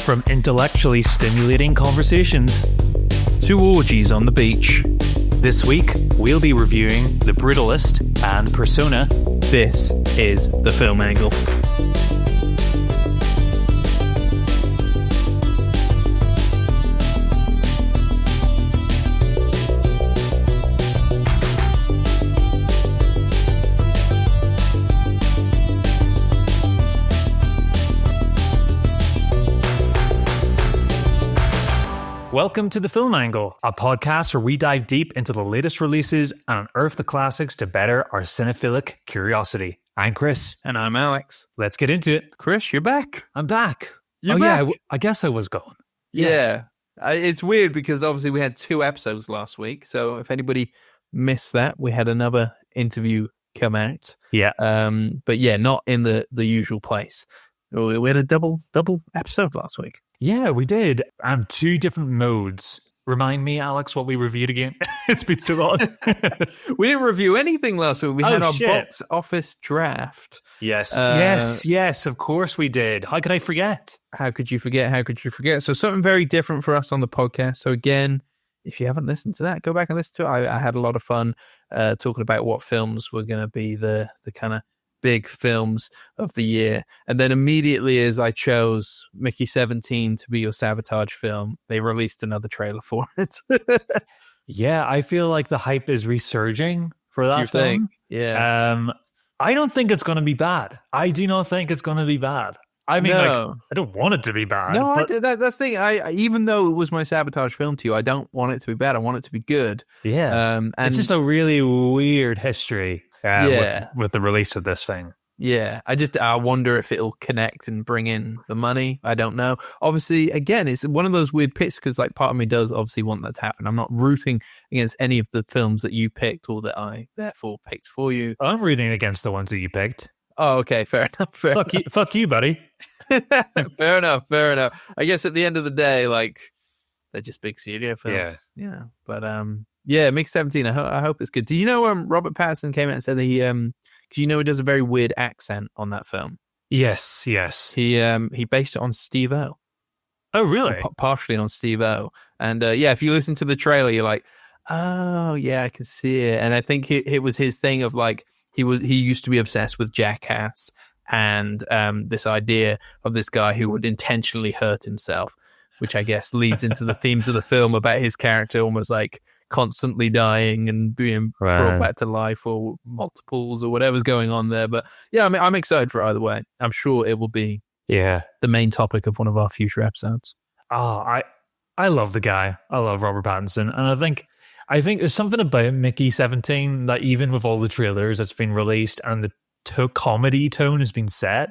From intellectually stimulating conversations to orgies on the beach. This week, we'll be reviewing The Brutalist and Persona. This is The Film Angle. Welcome to The Film Angle, a podcast where we dive deep into the latest releases and unearth the classics to better our cinephilic curiosity. I'm Kris. And I'm Alex. Let's get into it. Kris, you're back. I'm back. You're back? Yeah, I guess I was gone. Yeah. It's weird because obviously we had 2 episodes last week. So if anybody missed that, we had another interview come out. Yeah. But yeah, not in the usual place. We had a double episode last week. Yeah, we did. And 2 different modes. Remind me, Alex, what we reviewed again. It's been too long. We didn't review anything last week. We had our box office draft. Yes, of course we did. How could I forget? How could you forget? So something very different for us on the podcast. So again, if you haven't listened to that, go back and listen to it. I had a lot of fun talking about what films were going to be the kind of big films of the year. And then immediately as I chose Mickey 17 to be your sabotage film, they released another trailer for it. Yeah, I feel like the hype is resurging for that film. Yeah. I don't think it's going to be bad. I do not think it's going to be bad. I mean, I don't want it to be bad. No, but that's the thing. Even though it was my sabotage film to you, I don't want it to be bad. I want it to be good. Yeah. And it's just a really weird history with the release of this thing. Yeah. I wonder if it'll connect and bring in the money. I don't know. Obviously, again, it's one of those weird picks because like part of me does obviously want that to happen. I'm not rooting against any of the films that you picked or that I therefore picked for you. I'm rooting against the ones that you picked. Oh, okay. Fair enough. Fuck you, buddy. Fair enough. I guess at the end of the day, like, they're just big studio films. Yeah. But, yeah, Mickey 17, I hope it's good. Do you know Robert Pattinson came out and said that he, because you know he does a very weird accent on that film? Yes. He based it on Steve-O. Oh, really? Partially on Steve-O. And, yeah, if you listen to the trailer, you're like, oh, yeah, I can see it. And I think it was his thing of, like, he used to be obsessed with Jackass and this idea of this guy who would intentionally hurt himself, which I guess leads into the themes of the film about his character almost like constantly dying and being brought back to life or multiples or whatever's going on there. But yeah, I mean, I'm excited for either way. I'm sure it will be the main topic of one of our future episodes. Oh, I love the guy. I love Robert Pattinson. And I think there's something about Mickey 17 that even with all the trailers that's been released and the comedy tone has been set,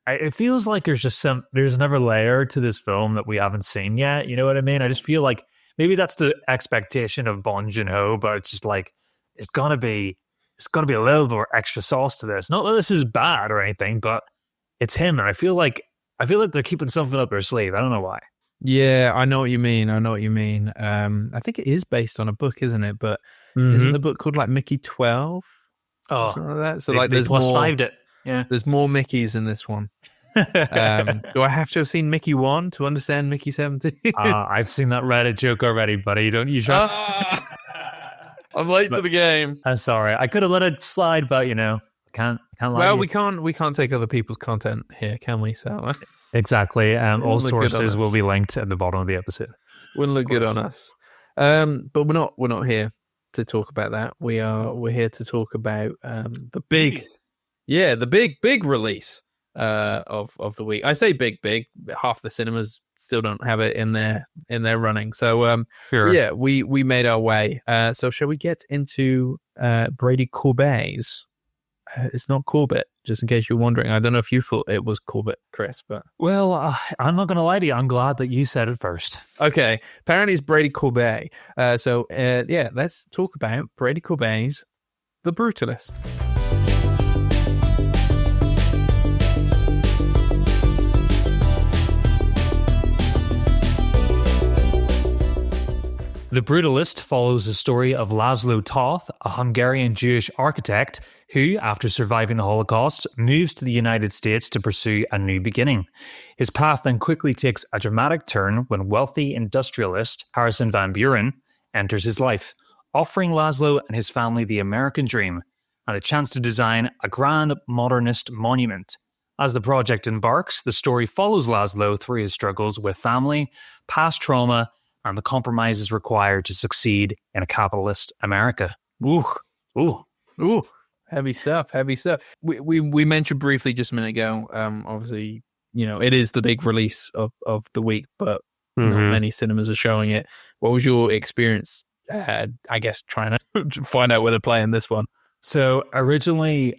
it feels like there's another layer to this film that we haven't seen yet. You know what I mean? I just feel like maybe that's the expectation of Bong Joon-ho, but it's just like it's gotta be a little more extra sauce to this. Not that this is bad or anything, but it's him, and I feel like they're keeping something up their sleeve. I don't know why. Yeah, I know what you mean. I think it is based on a book, isn't it? But isn't the book called like Mickey 12? Oh, something like that. So they, like there's plus more, 5'd it. Yeah, there's more Mickeys in this one. Do I have to have seen Mickey 1 to understand Mickey 17? I've seen that Reddit joke already, buddy. Don't you try? I'm late to the game. I'm sorry. I could have let it slide, but can't lie. Well, we can't take other people's content here, can we? So exactly. All sources will be linked at the bottom of the episode. Wouldn't look good on us. But we're not here to talk about that. We're here to talk about the big release of the week. I say big. Half the cinemas still don't have it in their running. So sure. Yeah, we made our way. So shall we get into Brady Courbet's? It's not Corbett, just in case you're wondering. I don't know if you thought it was Corbett, Kris, but... Well, I'm not going to lie to you. I'm glad that you said it first. Okay. Apparently it's Brady Corbet. So let's talk about Brady Courbet's The Brutalist. The Brutalist follows the story of Laszlo Toth, a Hungarian Jewish architect who, after surviving the Holocaust, moves to the United States to pursue a new beginning. His path then quickly takes a dramatic turn when wealthy industrialist Harrison Van Buren enters his life, offering Laszlo and his family the American dream and a chance to design a grand modernist monument. As the project embarks, the story follows Laszlo through his struggles with family, past trauma, and the compromises required to succeed in a capitalist America. Ooh, heavy stuff. We mentioned briefly just a minute ago. Obviously, it is the big release of the week, but not many cinemas are showing it. What was your experience? I guess trying to find out where they're playing this one. So originally,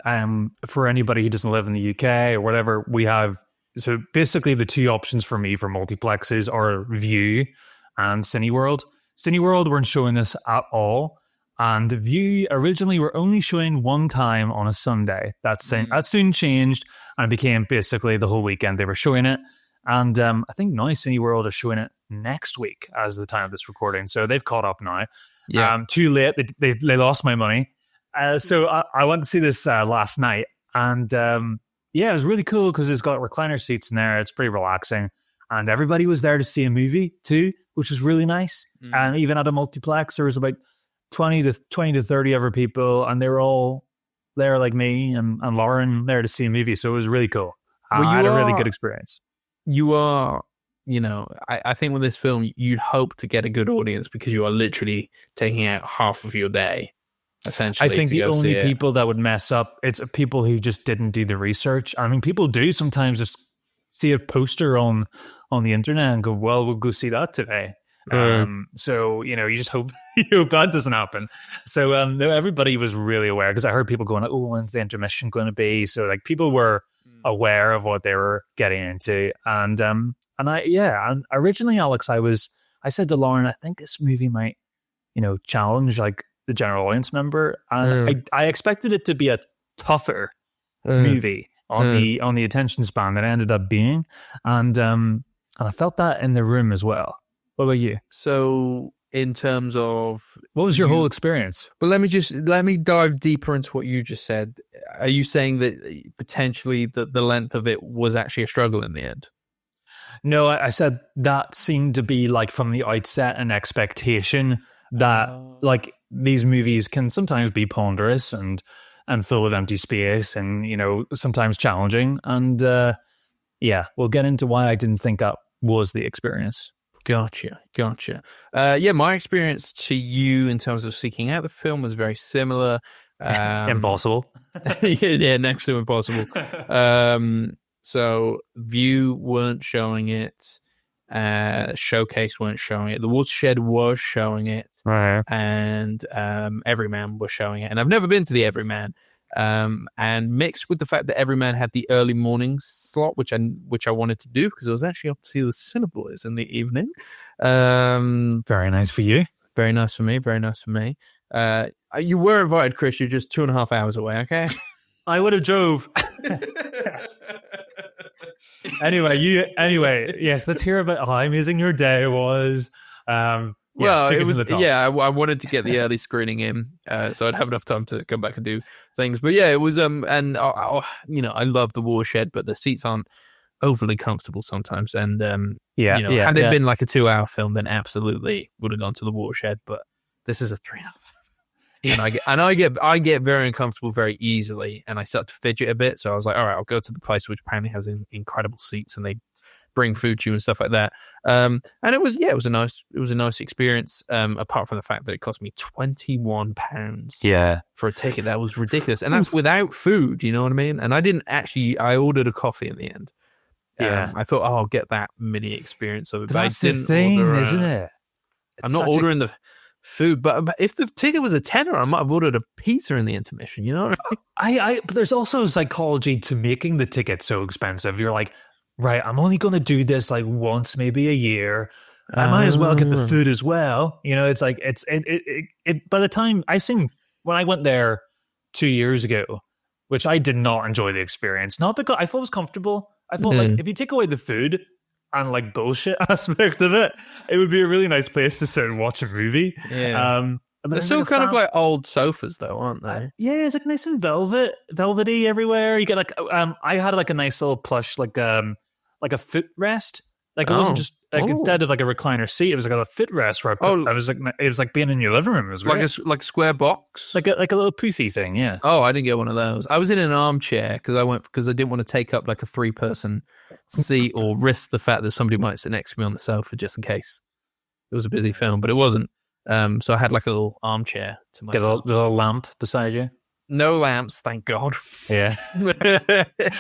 for anybody who doesn't live in the UK or whatever, we have so basically the two options for me for multiplexes are View and Cineworld. Cineworld weren't showing this at all, and View originally were only showing one time on a Sunday. That soon changed and became basically the whole weekend they were showing it. And I think now Cineworld are showing it next week as the time of this recording, so they've caught up now. Yeah, too late. They lost my money. So I went to see this last night, and it was really cool because it's got recliner seats in there. It's pretty relaxing, and everybody was there to see a movie too, which was really nice. And even at a multiplex, there was about 20 to 30 other people, and they were all there like me and Lauren there to see a movie. So it was really cool. I had a really good experience. You are, I think with this film, you'd hope to get a good audience because you are literally taking out half of your day. Essentially, I think the only people that would mess up, it's people who just didn't do the research. I mean, people do sometimes just see a poster on the internet and go, well, we'll go see that today. So, you just hope that doesn't happen. So everybody was really aware because I heard people going, oh, when's the intermission going to be? So like people were aware of what they were getting into. And originally, Alex, I said to Lauren, I think this movie might, challenge like the general audience member, and I expected it to be a tougher movie on the attention span that it ended up being, and I felt that in the room as well. What about you? So, in terms of what was your whole experience? Well, let me dive deeper into what you just said. Are you saying that potentially the length of it was actually a struggle in the end? No, I said that seemed to be like from the outset an expectation that like these movies can sometimes be ponderous and full of empty space and, sometimes challenging. And we'll get into why I didn't think that was the experience. Gotcha. My experience to you in terms of seeking out the film was very similar. Impossible. Yeah, next to impossible. So View weren't showing it. Showcase weren't showing it. The Watershed was showing it, right. And Everyman was showing it. And I've never been to the Everyman. And mixed with the fact that Everyman had the early morning slot, which I wanted to do because I was actually up to see the Cinepolis in the evening. Very nice for you. Very nice for me. You were invited, Chris. You're just 2.5 hours away. Okay. I would have drove. Anyway, yes, let's hear about how amazing your day was. It was, I wanted to get the early screening in, so I'd have enough time to come back and do things. But yeah, it was, and I love the Watershed, but the seats aren't overly comfortable sometimes. And had it been like a 2-hour film, then absolutely would have gone to the Watershed. But this is a 3.5 hour. And I get very uncomfortable very easily, and I start to fidget a bit. So I was like, all right, I'll go to the place which apparently has incredible seats, and they bring food to you and stuff like that. And it was a nice experience. Apart from the fact that it cost me £21. Yeah, for a ticket, that was ridiculous, and that's without food. You know what I mean? And I ordered a coffee in the end. Yeah, I thought, I'll get that mini experience of it. But that's the thing, isn't it? I'm not ordering the food, but if the ticket was a tenner, I might have ordered a pizza in the intermission. You know what I mean? But there's also psychology to making the ticket so expensive. You're like, right, I'm only going to do this like once, maybe a year. I might as well get the food as well. It's like it. By the time when I went there 2 years ago, which I did not enjoy the experience. Not because I thought it was comfortable. I thought like if you take away the food, and like bullshit aspect of it, it would be a really nice place to sit and watch a movie. Yeah. They're still kind of like old sofas, though, aren't they? Yeah, it's like nice and velvety everywhere. You get like I had like a nice little plush like a footrest. Like it wasn't just like instead of like a recliner seat, it was like a footrest where I was like it was like being in your living room. It was great. Like a square box, like a little poofy thing. Yeah. Oh, I didn't get one of those. I was in an armchair because I didn't want to take up like a 3-person seat or risk the fact that somebody might sit next to me on the sofa just in case it was a busy film, but it wasn't. So I had like a little armchair to myself. Get a little lamp beside you. No lamps, thank God. Yeah,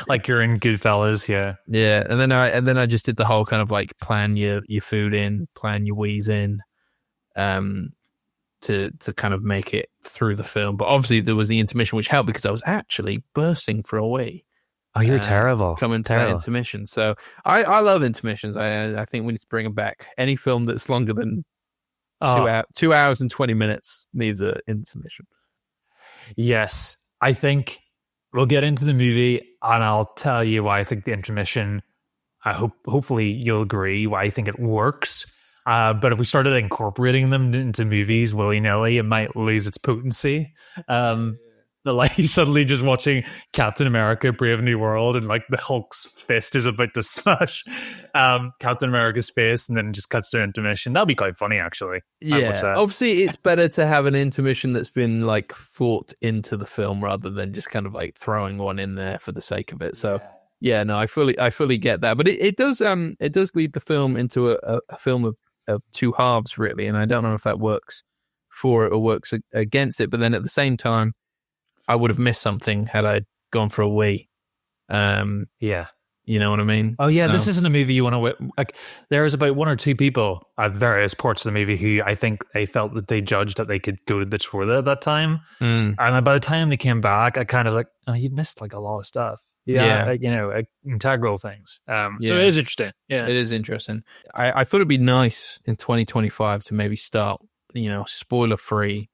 like you're in Goodfellas. Yeah, yeah. And then I just did the whole kind of like plan your food in, plan your wheeze in, to kind of make it through the film. But obviously there was the intermission, which helped because I was actually bursting for a wee. Oh, you're terrible. Coming to that intermission. So I love intermissions. I think we need to bring them back. Any film that's longer than 2 hours and 20 minutes needs an intermission. Yes, I think we'll get into the movie and I'll tell you why I think the intermission, hopefully you'll agree why I think it works. But if we started incorporating them into movies willy-nilly, it might lose its potency. Like suddenly just watching Captain America Brave New World and like the Hulk's fist is about to smash Captain America's face and then just cuts to intermission. That'd be quite funny, actually. Yeah, obviously it's better to have an intermission that's been like thought into the film rather than just kind of like throwing one in there for the sake of it. So yeah, no, I fully get that. But it does lead the film into a film of two halves, really, and I don't know if that works for it or works against it. But then at the same time, I would have missed something had I gone for a wee. Yeah. You know what I mean? Oh, yeah, This isn't a movie you want to... Like, there was about 1 or 2 people at various parts of the movie who I think they felt that they judged that they could go to the toilet at that time. And by the time they came back, I kind of like, oh, you missed like a lot of stuff. Yeah. Integral things. So it is interesting. Yeah. It is interesting. I thought it'd be nice in 2025 to maybe start, spoiler-free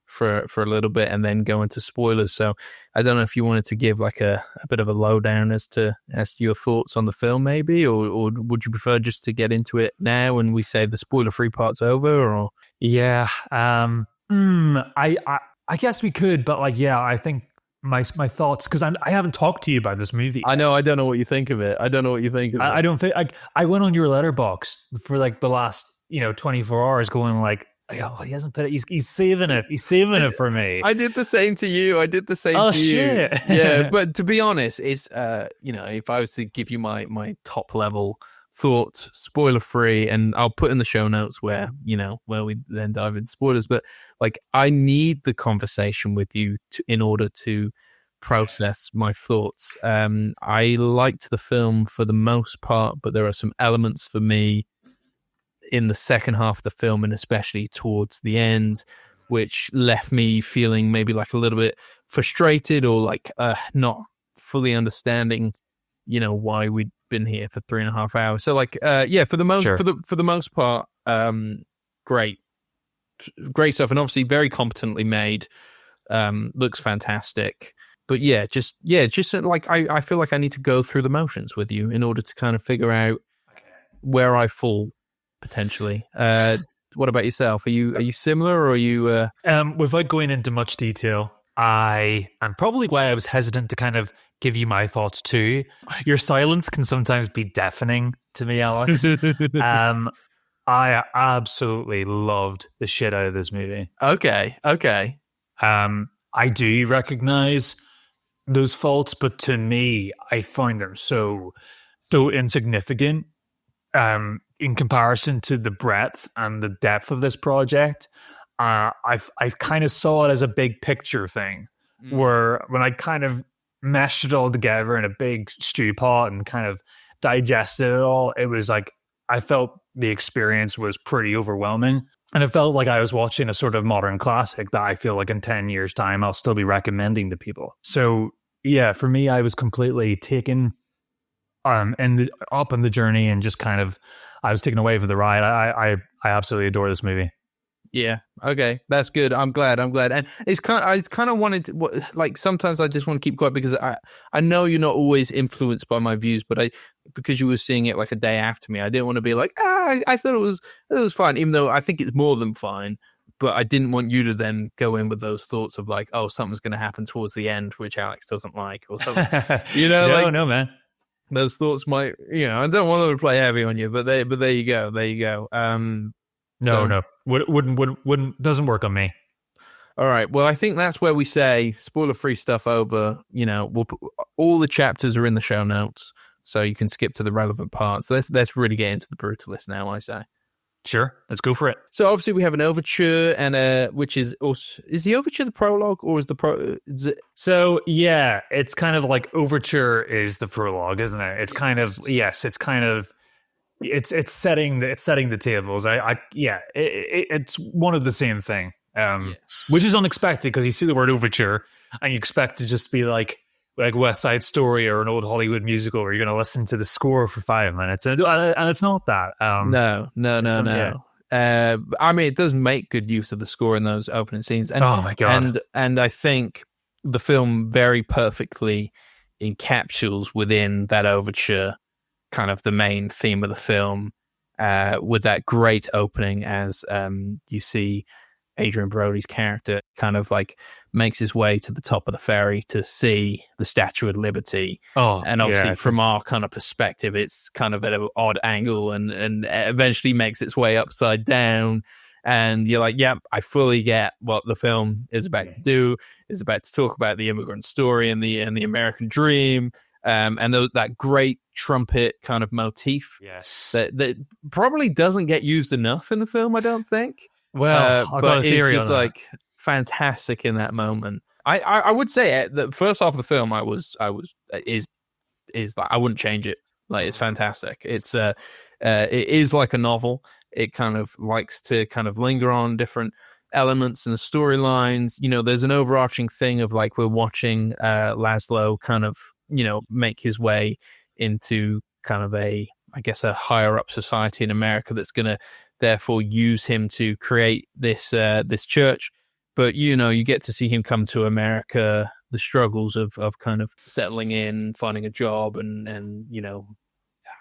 for a little bit and then go into spoilers. So I don't know if you wanted to give like a bit of a lowdown as to your thoughts on the film, maybe, or would you prefer just to get into it now and we say the spoiler-free part's over? Or I guess we could, but I think my thoughts, because I haven't talked to you about this movie. I know. I don't know what you think of it. I don't think I went on your letterbox for like the last 24 hours going like, oh, he hasn't put it. He's saving it. He's saving it for me. I did the same to you. Oh, shit. Yeah, but to be honest, it's if I was to give you my top level thoughts, spoiler free, and I'll put in the show notes where we then dive into spoilers. But like, I need the conversation with you in order to process my thoughts. I liked the film for the most part, but there are some elements for me in the second half of the film, and especially towards the end, which left me feeling maybe like a little bit frustrated or like not fully understanding, why we'd been here for 3.5 hours. So like, for the most part, great stuff, and obviously very competently made. Looks fantastic. But just like I feel like I need to go through the motions with you in order to kind of figure out where I fall. Potentially. What about yourself? Are you similar, or are you? Without going into much detail, and probably why I was hesitant to kind of give you my thoughts too. Your silence can sometimes be deafening to me, Alex. I absolutely loved the shit out of this movie. Okay. I do recognize those faults, but to me, I find them so insignificant. In comparison to the breadth and the depth of this project, I've kind of saw it as a big picture thing, where when I kind of meshed it all together in a big stew pot and kind of digested it all, it was like I felt the experience was pretty overwhelming, and it felt like I was watching a sort of modern classic that I feel like in 10 years' time I'll still be recommending to people. So yeah, for me, I was completely taken up in the journey, and just kind of I was taken away for the ride. I absolutely adore this movie. Yeah. Okay. That's good. I'm glad. And I kind of wanted to, like, sometimes I just want to keep quiet because I know you're not always influenced by my views, but because you were seeing it like a day after me, I didn't want to be like, I thought it was fine, even though I think it's more than fine. But I didn't want you to then go in with those thoughts of like, oh, something's going to happen towards the end, which Alex doesn't like, or something. No, man. Those thoughts might, I don't want them to play heavy on you, but there you go. There you go. No. Wouldn't doesn't work on me. All right. Well, I think that's where we say spoiler-free stuff over. We'll put, all the chapters are in the show notes, so you can skip to the relevant parts. Let's really get into the Brutalist now, I say. Sure, let's go for it. So obviously we have an overture, and which is also, is the overture the prologue, or is the So yeah, it's kind of like overture is the prologue, isn't it? It's kind of it's setting the tables. It's one of the same thing, which is unexpected because you see the word overture and you expect to just be like West Side Story or an old Hollywood musical where you're going to listen to the score for 5 minutes, and it's not that. No. I mean, it does make good use of the score in those opening scenes. And, oh my god! And I think the film very perfectly encapsulates within that overture kind of the main theme of the film, with that great opening as you see Adrian Brody's character kind of like makes his way to the top of the ferry to see the Statue of Liberty. Oh, and obviously from our kind of perspective, it's kind of at an odd angle and eventually makes its way upside down. And you're like, yeah, I fully get what the film is about to do. It's about to talk about the immigrant story and the American dream. And that great trumpet kind of motif. Yes. That probably doesn't get used enough in the film, I don't think. Well, I've got a theory it's just on that. like fantastic in that moment. I would say the first half of the film is like, I wouldn't change it. Like, it's fantastic. It's it is like a novel. It kind of likes to kind of linger on different elements and storylines. There's an overarching thing of like we're watching Laszlo kind of make his way into kind of a higher up society in America that's going to therefore use him to create this church. But you get to see him come to America, the struggles of kind of settling in, finding a job, and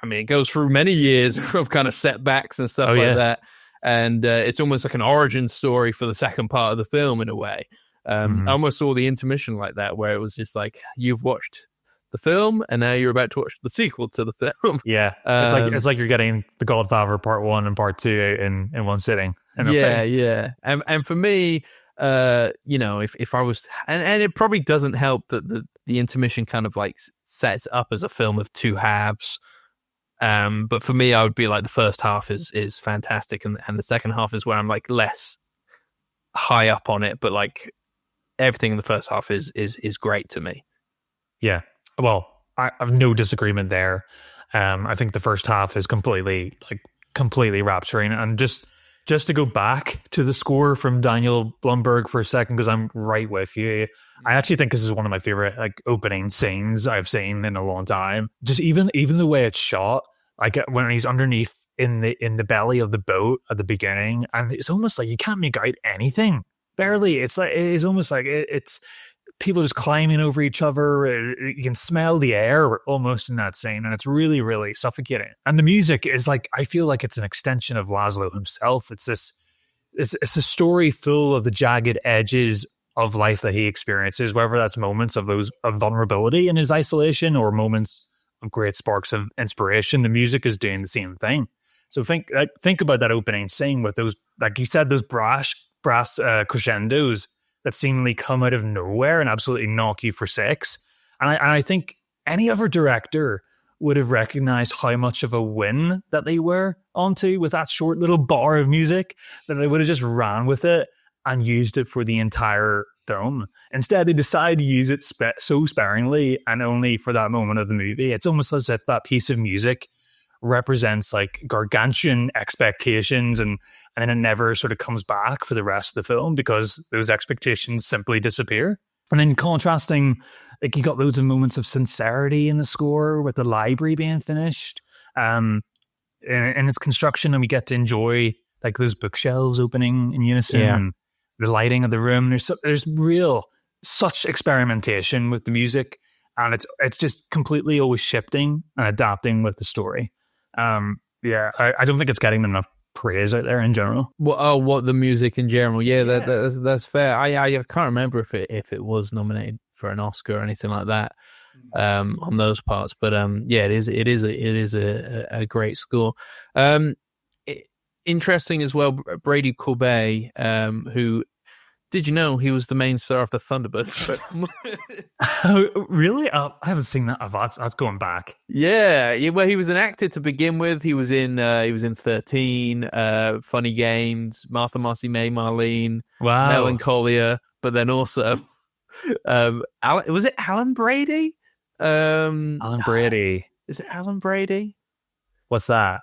I mean, it goes through many years of kind of setbacks and stuff that. And it's almost like an origin story for the second part of the film in a way. I almost saw the intermission like that, where it was just like, you've watched the film and now you're about to watch the sequel to the film. Yeah. It's like you're getting The Godfather Part 1 and Part 2 in one sitting. Yeah. And for me, if I was, and it probably doesn't help that the intermission kind of like sets up as a film of two halves. But for me, I would be like, the first half is fantastic, and the second half is where I'm like less high up on it, but like everything in the first half is great to me. Yeah. Well, I have no disagreement there. I think the first half is completely rapturing. And just to go back to the score from Daniel Blumberg for a second, because I'm right with you. I actually think this is one of my favorite like opening scenes I've seen in a long time. Just even the way it's shot, like when he's underneath in the belly of the boat at the beginning, and it's almost like you can't make out anything. Barely. It's almost like it's people just climbing over each other. You can smell the air almost in that scene, and it's really, really suffocating. And the music is like, I feel like it's an extension of Laszlo himself. It's a story full of the jagged edges of life that he experiences, whether that's moments of vulnerability in his isolation or moments of great sparks of inspiration. The music is doing the same thing. So think about that opening scene with those, like you said, those brass crescendos that seemingly come out of nowhere and absolutely knock you for six. And I think any other director would have recognized how much of a win that they were onto with that short little bar of music, that they would have just ran with it and used it for the entire film. Instead, they decided to use it so sparingly and only for that moment of the movie. It's almost as if that piece of music represents like gargantuan expectations, and then it never sort of comes back for the rest of the film because those expectations simply disappear. And then contrasting, like you got loads of moments of sincerity in the score with the library being finished in its construction, and we get to enjoy like those bookshelves opening in unison and the lighting of the room. There's such experimentation with the music, and it's just completely always shifting and adapting with the story. I don't think it's getting enough praise out there in general. What the music in general? Yeah, that's fair. I can't remember if it was nominated for an Oscar or anything like that on those parts, but it is a great score. Interesting as well, Brady Corbet, who, did you know he was the main star of the Thunderbirds film? Oh, really? I haven't seen that. That's going back. Yeah. Well, he was an actor to begin with. He was in 13, Funny Games, Martha May Marlene, Wow, Melancholia, but then also, was it Alan Brady? Alan Brady. Is it Alan Brady? What's that?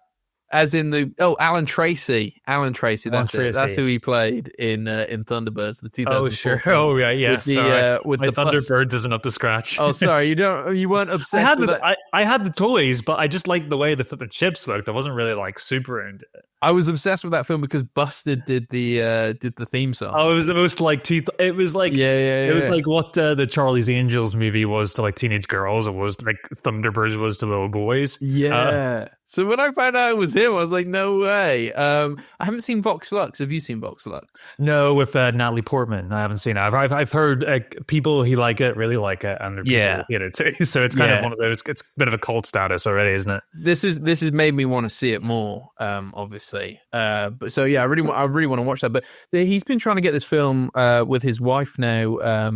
As in Alan Tracy. That's who he played in Thunderbirds, the 2004. Oh, sure. Oh, yeah. With my the Thunderbird isn't up to scratch. Oh, sorry, you weren't obsessed with that. I had the toys, but I just liked the way the chips looked. I wasn't really like super into it. I was obsessed with that film because Busted did the theme song. Oh, it was the most like it was like it was like what the Charlie's Angels movie was to like teenage girls. It was like Thunderbirds was to little boys. Yeah. So when I found out it was him, I was like, no way. I haven't seen Vox Lux. Have you seen Vox Lux? No, with Natalie Portman. I haven't seen it. I've heard people who like it really like it, and people who hate it too. So it's kind of one of those. It's a bit of a cult status already, isn't it? This has made me want to see it more. Obviously. But so yeah, I really want to watch that. But he's been trying to get this film with his wife now. I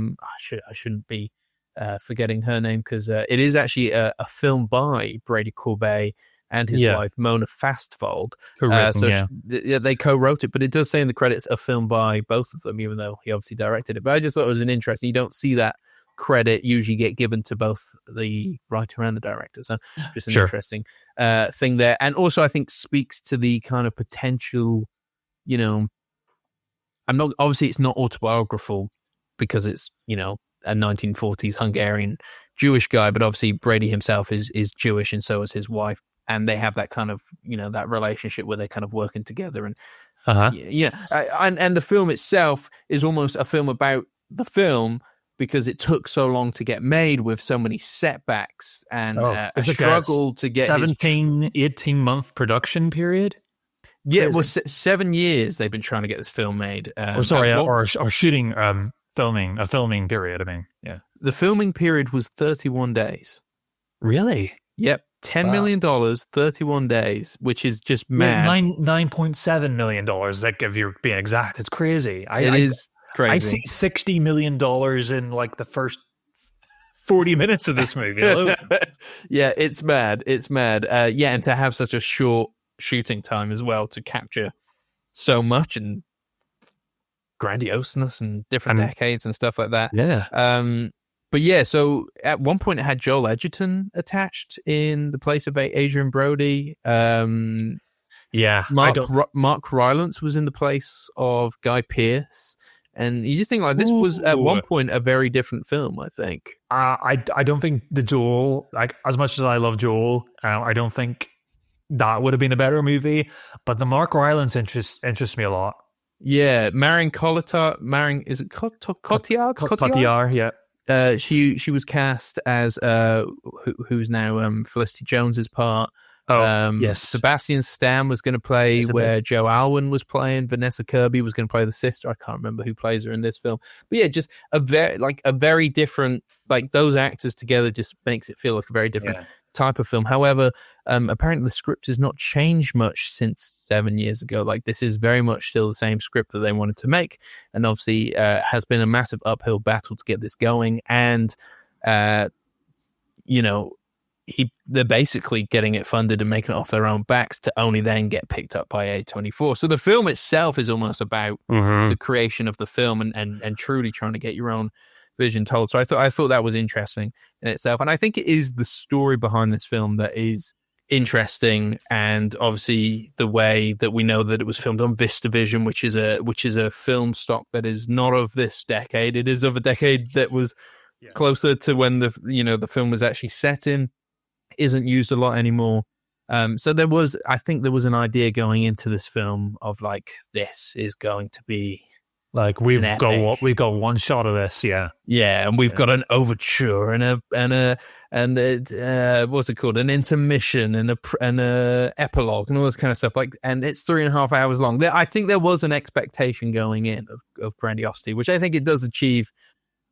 shouldn't be forgetting her name because it is actually a film by Brady Corbet and his wife Mona Fastvold. They co-wrote it, but it does say in the credits a film by both of them, even though he obviously directed it. But I just thought it was an interesting. You don't see that credit usually get given to both the writer and the director, so just an interesting thing there. And also I think speaks to the kind of potential, obviously it's not autobiographical because it's a 1940s Hungarian Jewish guy, but obviously Brady himself is Jewish, and so is his wife, and they have that kind of that relationship where they're kind of working together. And and the film itself is almost a film about the film, because it took so long to get made with so many setbacks and a struggle to get 18-month production period. Yeah, it was 7 years they've been trying to get this film made. Or shooting, filming, a filming period. I mean, yeah. The filming period was 31 days. Really? Yep. $10 million, 31 days, which is just mad. $9.7 million, like if you're being exact. It's crazy. It is crazy. I see $60 million in like the first 40 minutes of this movie alone. Yeah, it's mad. It's mad. And to have such a short shooting time as well to capture so much and grandioseness and different decades and stuff like that. Yeah. But yeah, so at one point it had Joel Edgerton attached in the place of Adrian Brody. Mark Rylance was in the place of Guy Pearce. And you just think like this was at one point a very different film, I think. I don't think the Joel, like as much as I love Joel, I don't think that would have been a better movie. But the Mark Rylance interests me a lot. Yeah, Marion Cotillard, is it Cotillard? Cotillard, yeah. She was cast as who's now Felicity Jones's part. Yes. Sebastian Stan was going to play where Joe Alwyn was playing. Vanessa Kirby was going to play the sister. I can't remember who plays her in this film. But yeah, just a very different, like those actors together just makes it feel like a very different type of film. However, apparently the script has not changed much since 7 years ago. Like this is very much still the same script that they wanted to make. And obviously has been a massive uphill battle to get this going. And, they're basically getting it funded and making it off their own backs to only then get picked up by A24. So the film itself is almost about the creation of the film and truly trying to get your own vision told. So I thought that was interesting in itself. And I think it is the story behind this film that is interesting, and obviously the way that we know that it was filmed on VistaVision, which is a film stock that is not of this decade. It is of a decade that was closer to when the film was actually set in. Isn't used a lot anymore. So I think there was an idea going into this film of like, this is going to be like we've got one shot of this, yeah, and we've got an overture and what's it called, an intermission and a epilogue and all this kind of stuff. Like, and it's 3.5 hours long. I think there was an expectation going in of grandiosity, which I think it does achieve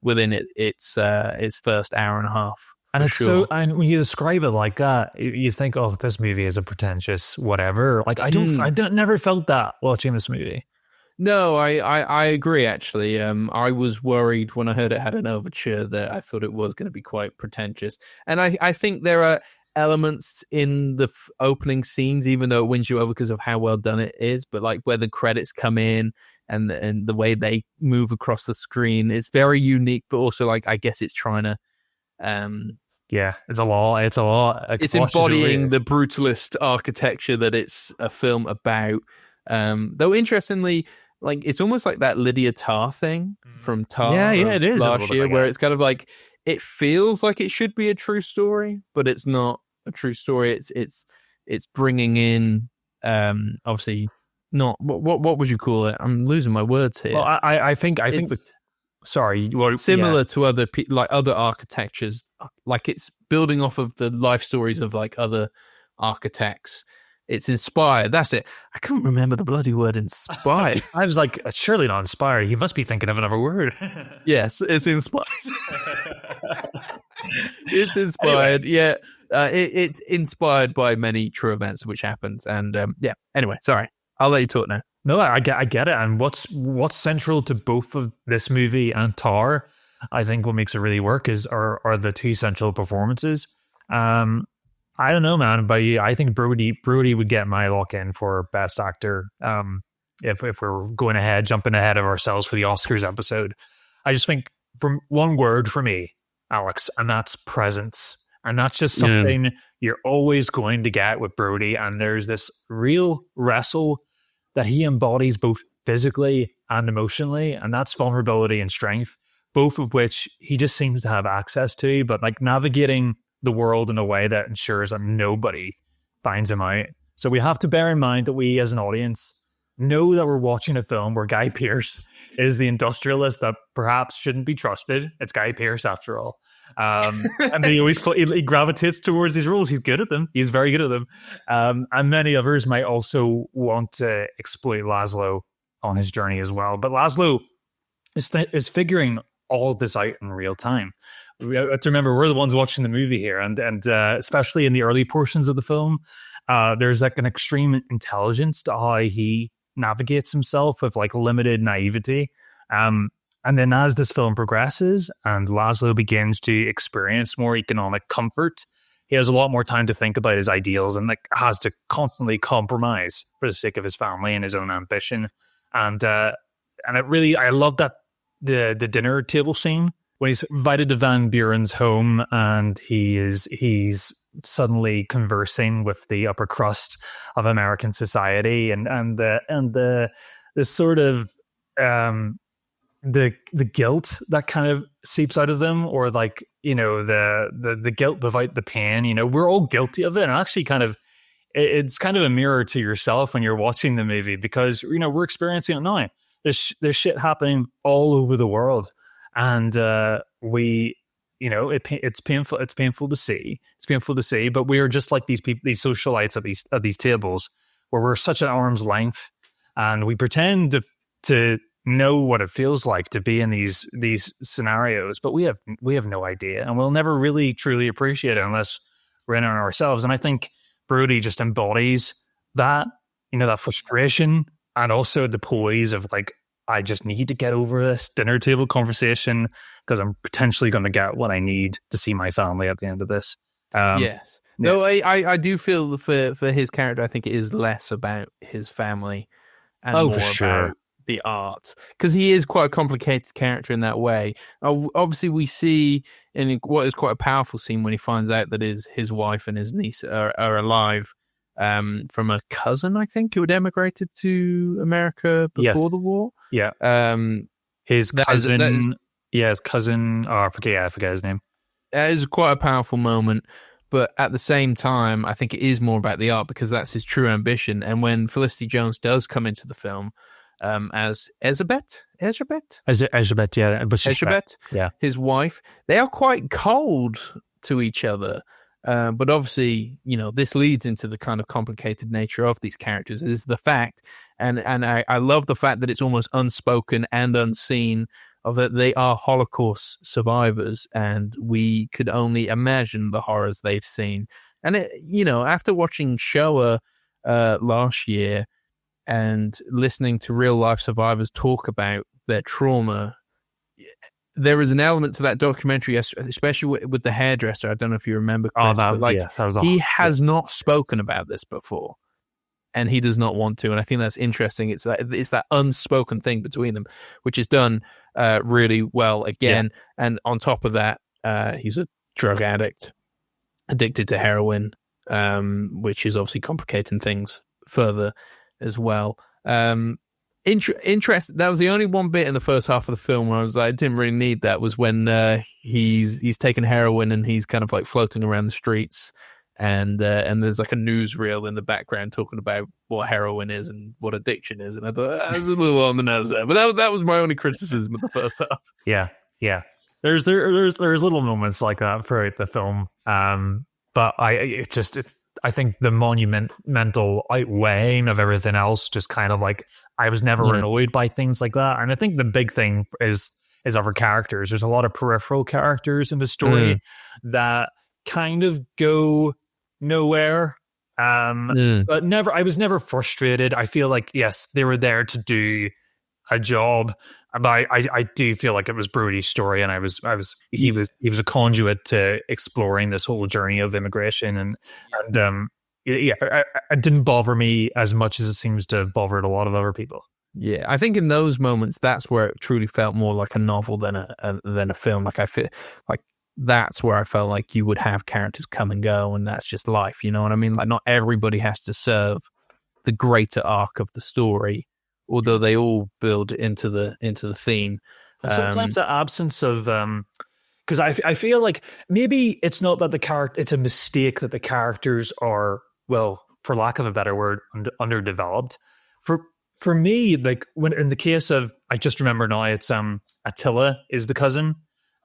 within its first hour and a half. And it's sure. And when you describe it like that, you think, oh, this movie is a pretentious whatever. Like I never felt that watching this movie. No, I agree. Actually, I was worried when I heard it had an overture that I thought it was going to be quite pretentious, and I think there are elements in the opening scenes, even though it wins you over because of how well done it is. But like where the credits come in and the way they move across the screen, it's very unique. But also, like, I guess it's trying to. It's a lot. It's embodying the brutalist architecture that it's a film about. Though interestingly, like it's almost like that Lydia Tarr thing from Tar. Yeah, it is last year, where it's kind of like it feels like it should be a true story, but it's not a true story. It's bringing in obviously not what would you call it? I'm losing my words here. Well, I think similar to other other architectures, like it's building off of the life stories of like other architects. It's inspired. That's it. I couldn't remember the bloody word inspired. I was like, surely not inspired. He must be thinking of another word. Yes, it's inspired. It's inspired. Anyway. Yeah, it's inspired by many true events which happened. And anyway, sorry. I'll let you talk now. No, I get it. And what's central to both of this movie and Tar, I think what makes it really work are the two central performances. I don't know, man, but I think Brody would get my lock in for best actor. If we're jumping ahead of ourselves for the Oscars episode, I just think from one word for me, Alex, and that's presence. And that's just something you're always going to get with Brody. And there's this real wrestle that he embodies both physically and emotionally, and that's vulnerability and strength, both of which he just seems to have access to, but like navigating the world in a way that ensures that nobody finds him out. So we have to bear in mind that we as an audience know that we're watching a film where Guy Pearce is the industrialist that perhaps shouldn't be trusted. It's Guy Pearce after all. And he gravitates towards these roles. He's good at them. He's very good at them. And many others might also want to exploit Laszlo on his journey as well. But Laszlo is figuring all of this out in real time. We have to remember we're the ones watching the movie here, and especially in the early portions of the film, there's like an extreme intelligence to how he navigates himself with like limited naivety. And then as this film progresses and Laszlo begins to experience more economic comfort, he has a lot more time to think about his ideals and like has to constantly compromise for the sake of his family and his own ambition. And it really, I love that the dinner table scene when he's invited to Van Buren's home and he's suddenly conversing with the upper crust of American society and the sort of the guilt that kind of seeps out of them, or like, you know, the guilt without the pain. You know, we're all guilty of it, and actually kind of it's kind of a mirror to yourself when you're watching the movie, because, you know, we're experiencing it now. There's shit happening all over the world, and we, you know, it's painful. It's painful to see. It's painful to see. But we are just like these people, these socialites at these tables, where we're such at arm's length, and we pretend to know what it feels like to be in these scenarios, but we have no idea, and we'll never really truly appreciate it unless we're in it ourselves. And I think Brody just embodies that, you know, that frustration and also the poise of like, I just need to get over this dinner table conversation because I'm potentially going to get what I need to see my family at the end of this. Yes. Yeah. No, I do feel for his character, I think it is less about his family and more about the art, because he is quite a complicated character in that way. Obviously, we see in what is quite a powerful scene when he finds out that his wife and his niece are alive from a cousin, I think, who had emigrated to America before the war. Yeah. His cousin. His cousin. Oh, I forget his name. It is quite a powerful moment But at the same time, I think it is more about the art because that's his true ambition. And when Felicity Jones does come into the film as Elizabeth, yeah, but she's Elizabeth, yeah, his wife, they are quite cold to each other. But obviously, this leads into the kind of complicated nature of these characters. Is the fact, and I love the fact that it's almost unspoken and unseen of that they are Holocaust survivors, and we could only imagine the horrors they've seen. And after watching Shoah last year and listening to real life survivors talk about their trauma, there is an element to that documentary, especially with the hairdresser. I don't know if you remember, Chris, he has not spoken about this before, and he does not want to. And I think that's interesting. It's that unspoken thing between them, which is done really well again. Yeah. And on top of that, he's a drug addict, addicted to heroin, which is obviously complicating things further as well. Interest. That was the only one bit in the first half of the film where I was like, I didn't really need that. Was when he's taking heroin and he's kind of like floating around the streets, and there's like a newsreel in the background talking about what heroin is and what addiction is, and I thought I was a little on the nose there. But that was my only criticism of the first half. Yeah. There's little moments like that throughout the film, but I think the monumental outweighing of everything else just kind of like, I was never annoyed by things like that. And I think the big thing is our characters. There's a lot of peripheral characters in the story that kind of go nowhere. But I was never frustrated. I feel like, yes, they were there to do a job, but I do feel like it was Brody's story, and he was a conduit to exploring this whole journey of immigration, and it didn't bother me as much as it seems to have bothered a lot of other people. Yeah, I think in those moments, that's where it truly felt more like a novel than a film. Like I feel like that's where I felt like you would have characters come and go, and that's just life. You know what I mean? Like not everybody has to serve the greater arc of the story, although they all build into the theme. Sometimes the absence of because I feel like maybe it's not that it's a mistake that the characters are, well, for lack of a better word, underdeveloped. For me, like when in the case of, I just remember now, it's Attila is the cousin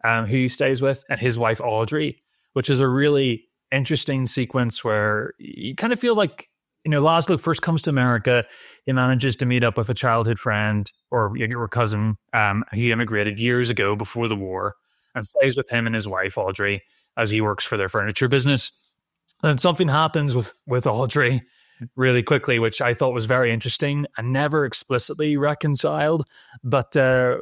who he stays with, and his wife Audrey, which is a really interesting sequence where you kind of feel like, Laszlo first comes to America. He manages to meet up with a childhood friend or cousin. He immigrated years ago before the war, and stays with him and his wife Audrey as he works for their furniture business. And something happens with Audrey really quickly, which I thought was very interesting and never explicitly reconciled, but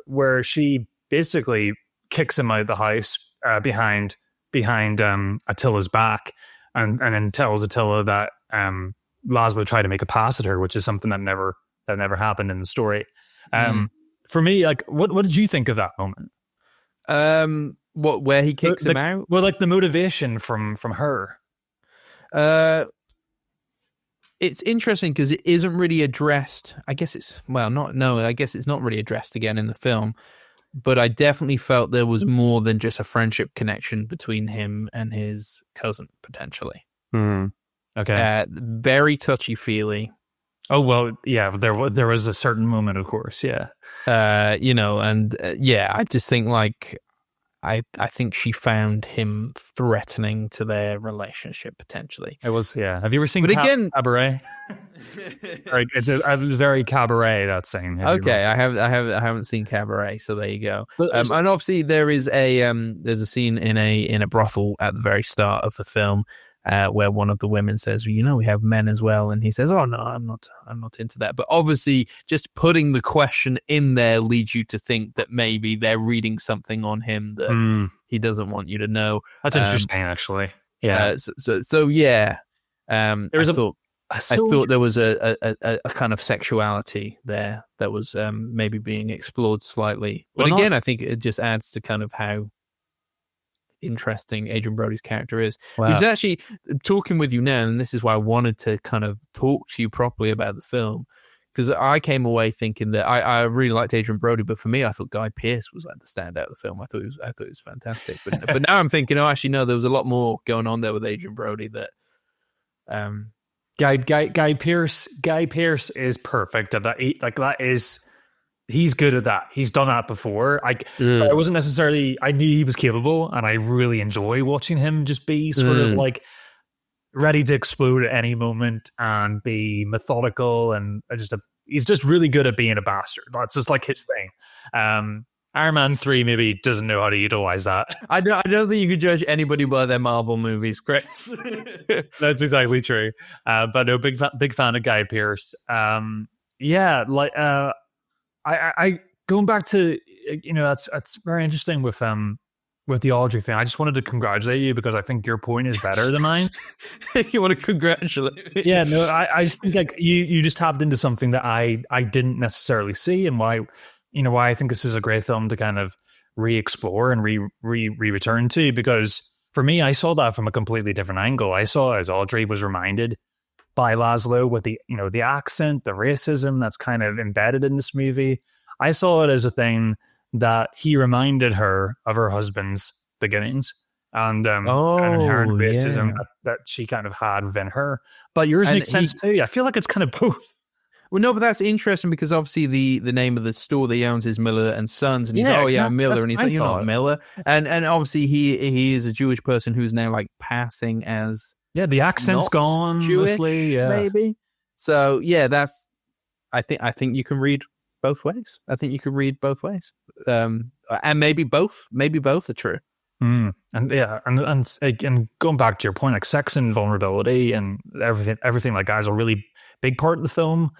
where she basically kicks him out of the house behind Attila's back, and then tells Attila that Laszlo tried to make a pass at her, which is something that never happened in the story. For me, like, what did you think of that moment? Where he kicks him out? Well, like the motivation from her. It's interesting because it isn't really addressed. I guess it's not really addressed again in the film. But I definitely felt there was more than just a friendship connection between him and his cousin, potentially. Okay. Very touchy-feely. Oh, well, yeah, there was a certain moment, of course, yeah. I just think, like, I think she found him threatening to their relationship, potentially. It was, yeah. Have you ever seen Cabaret? It was very Cabaret, that scene. Okay, I haven't seen Cabaret, so there you go. And obviously there is there's a scene in a brothel at the very start of the film where one of the women says, we have men as well, and he says, oh no, I'm not into that. But obviously just putting the question in there leads you to think that maybe they're reading something on him that he doesn't want you to know. That's interesting, actually. Yeah. So yeah. I thought there was a kind of sexuality there that was maybe being explored slightly. But I think it just adds to kind of how interesting Adrien Brody's character is. Wow. He's actually talking with you now, and this is why I wanted to kind of talk to you properly about the film, because I came away thinking that I really liked Adrian Brody, but for me, I thought Guy Pearce was like the standout of the film. I thought it was fantastic. But now I'm thinking, oh, actually, no, there was a lot more going on there with Adrian Brody that. Guy Pearce is perfect at that. He's good at that. He's done that before. So I wasn't necessarily. I knew he was capable, and I really enjoy watching him just be sort of like ready to explode at any moment and be methodical, and he's just really good at being a bastard. That's just like his thing. Iron Man 3 maybe doesn't know how to utilize that. I don't think you could judge anybody by their Marvel movies, Chris. That's exactly true. But no, big fan of Guy Pearce. Yeah, like I going back to that's very interesting with the Audrey thing. I just wanted to congratulate you because I think your point is better than mine. You want to congratulate me? Yeah, no, I just think like you just tapped into something that I didn't necessarily see, and why I think this is a great film to kind of re-explore and return to, because for me, I saw that from a completely different angle. I saw it as Audrey was reminded by Laszlo with the accent, the racism that's kind of embedded in this movie. I saw it as a thing that he reminded her of her husband's beginnings and inherent racism that she kind of had within her. But yours makes sense too. I feel like it's kind of both. Well, no, but that's interesting because obviously the name of the store that he owns is Miller and Sons, and he's Miller, and he's like, you're not Miller, and obviously he is a Jewish person who's now like passing as the accent's gone Jewish, mostly, maybe. So that's I think you can read both ways. I think you can read both ways, and maybe both are true. And going back to your point, like sex and vulnerability and everything like that is a really big part of the film.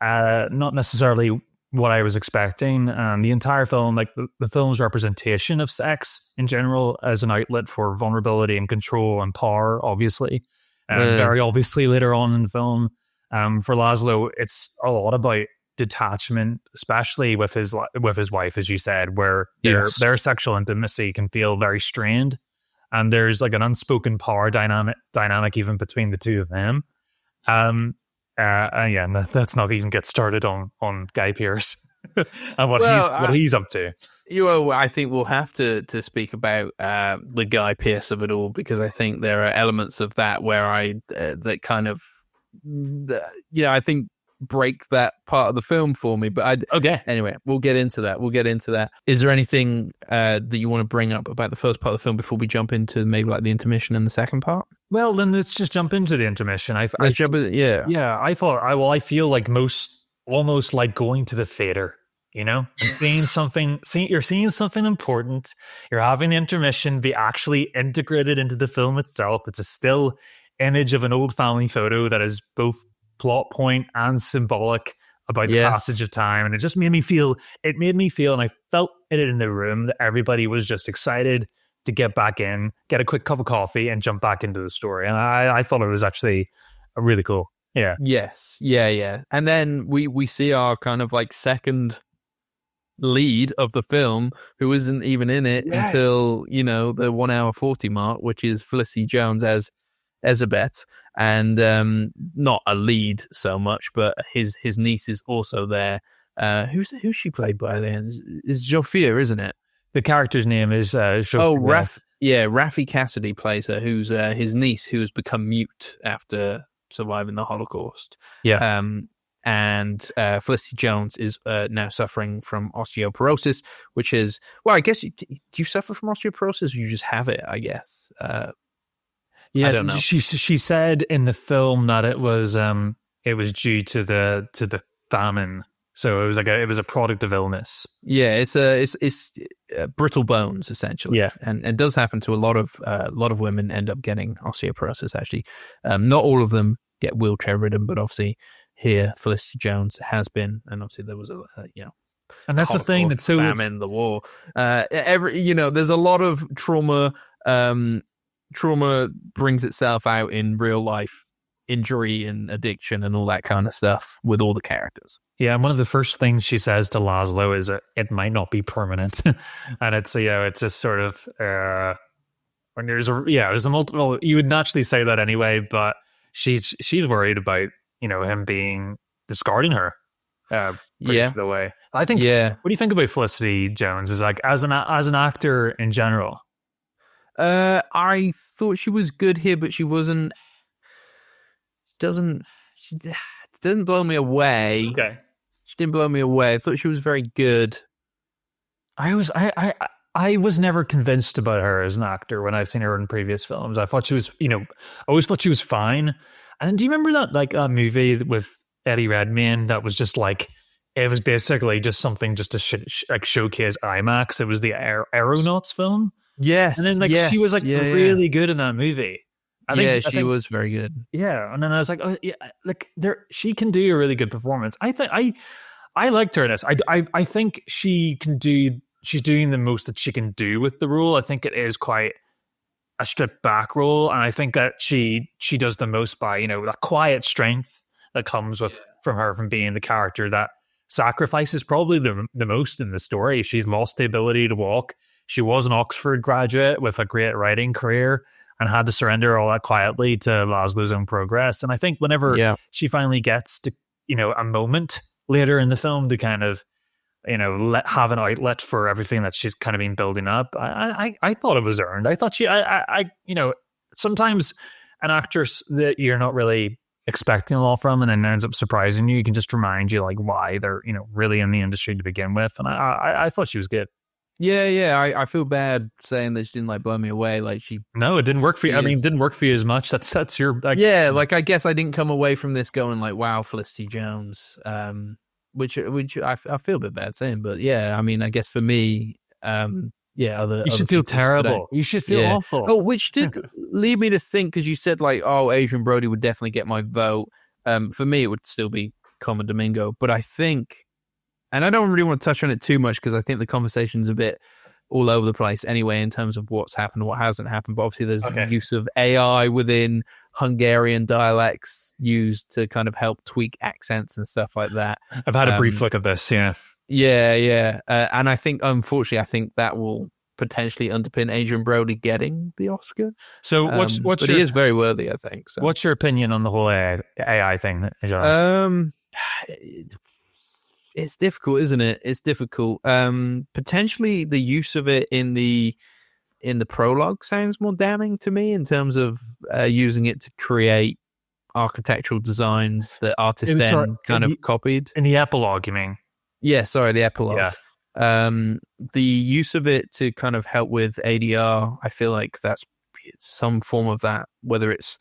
Not necessarily what I was expecting. And the entire film, like the film's representation of sex in general as an outlet for vulnerability and control and power, obviously, very obviously later on in the film. For Laszlo, it's a lot about detachment, especially with his wife, as you said, where their sexual intimacy can feel very strained, and there's like an unspoken power dynamic even between the two of them. Let's not even get started on Guy Pearce and what he's up to. I think we'll have to speak about the Guy Pearce of it all, because I think there are elements of that where I think break that part of the film for me. But anyway, we'll get into that. Is there anything that you want to bring up about the first part of the film before we jump into maybe like the intermission and the second part? Well, then let's just jump into the intermission. I feel like almost like going to the theater, and you're seeing something important. You're having the intermission be actually integrated into the film itself. It's a still image of an old family photo that is both plot point and symbolic about the passage of time, and it just made me feel, and I felt it in the room, that everybody was just excited to get back in, get a quick cup of coffee, and jump back into the story. And I thought it was actually really cool. Yeah. Yes. Yeah. And then we see our kind of like second lead of the film, who isn't even in it until the 1 hour 40 mark, which is Felicity Jones as Elizabeth, and not a lead so much, but his niece is also there. Who's she played by then? Is Jofia, isn't it? The character's name is Jofia. Raffi Cassidy plays her, who's his niece, who has become mute after surviving the Holocaust. And Felicity Jones is now suffering from osteoporosis, which is, well, I guess, do you suffer from osteoporosis, or you just have it, I guess? I don't know. She said in the film that it was due to the famine, so it was a product of illness. Yeah, it's brittle bones essentially. Yeah, and it does happen to a lot of women end up getting osteoporosis. Actually, not all of them get wheelchair ridden, but obviously here Felicity Jones has been, and obviously there was and that's the thing that's so famine, the war. There's a lot of trauma. Trauma brings itself out in real life injury and addiction and all that kind of stuff with all the characters. Yeah, and one of the first things she says to Laszlo is it might not be permanent, and it's just sort of when there's a multiple. You would naturally say that anyway, but she's worried about him discarding her, pushed it away. I think. Yeah. What do you think about Felicity Jones? Is like as an actor in general? I thought she was good here, but she wasn't. She doesn't blow me away. Okay. She didn't blow me away. I thought she was very good. I was never convinced about her as an actor when I've seen her in previous films. I thought she was, I always thought she was fine. And do you remember that like a movie with Eddie Redmayne that was just like, it was basically just something just to showcase IMAX. It was the Aeronauts film. Yes. And then like she was like really good in that movie. I think she was very good. Yeah. And then I was like, oh yeah, like she can do a really good performance. I think I liked her in this. I think she's doing the most that she can do with the role. I think it is quite a stripped back role. And I think that she does the most by, that quiet strength that comes from being the character that sacrifices probably the most in the story. She's lost the ability to walk. She was an Oxford graduate with a great writing career and had to surrender all that quietly to Laszlo's own progress. And I think whenever she finally gets to, a moment later in the film to kind of, have an outlet for everything that she's kind of been building up, I thought it was earned. I thought sometimes an actress that you're not really expecting a lot from and then ends up surprising you, can just remind you like why they're, really in the industry to begin with. And I thought she was good. Yeah. I feel bad saying that she didn't like blow me away. Like no, it didn't work for you. I mean, it didn't work for you as much. That's your like, I guess I didn't come away from this going like, wow, Felicity Jones. Which I feel a bit bad saying, but yeah, I mean, I guess for me, you should feel terrible. You should feel awful. Oh, which did lead me to think, because you said like, oh, Adrian Brody would definitely get my vote. For me, it would still be Common Domingo, but I think. And I don't really want to touch on it too much because I think the conversation's a bit all over the place anyway in terms of what's happened and what hasn't happened. But obviously there's the use of AI within Hungarian dialects used to kind of help tweak accents and stuff like that. I've had a brief look at this, yeah. Yeah. And I think, unfortunately, that will potentially underpin Adrian Brody getting the Oscar. So but he is very worthy, I think. So. What's your opinion on the whole AI thing? It's difficult, isn't it? It's difficult. Potentially the use of it in the prologue sounds more damning to me in terms of using it to create architectural designs that artists kind of copied. In the epilogue, you mean? Yeah, sorry, the epilogue. Yeah. The use of it to kind of help with ADR, I feel like that's some form of that, whether it's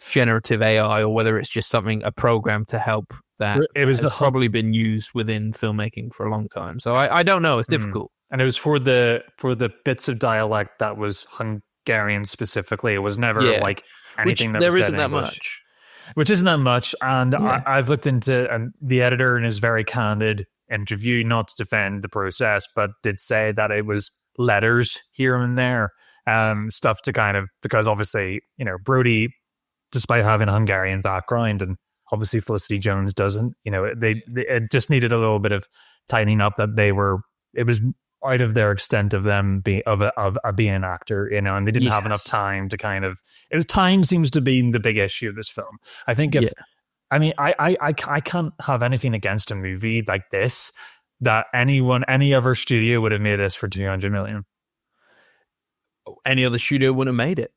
generative AI or whether it's just a program to help that has probably been used within filmmaking for a long time. So I don't know. It's difficult. And it was for the bits of dialect that was Hungarian specifically. It was never like anything that was said in English. Which isn't that much. And I've looked into, and the editor in his very candid interview, not to defend the process, but did say that it was letters here and there, stuff to kind of, because obviously, Brody, despite having a Hungarian background, and obviously Felicity Jones doesn't, it just needed a little bit of tightening up that it was out of their extent of them being an actor, and they didn't have enough time to kind of, time seems to be the big issue of this film. I think I can't have anything against a movie like this that any other studio would have made this for 200 million. Any other studio wouldn't have made it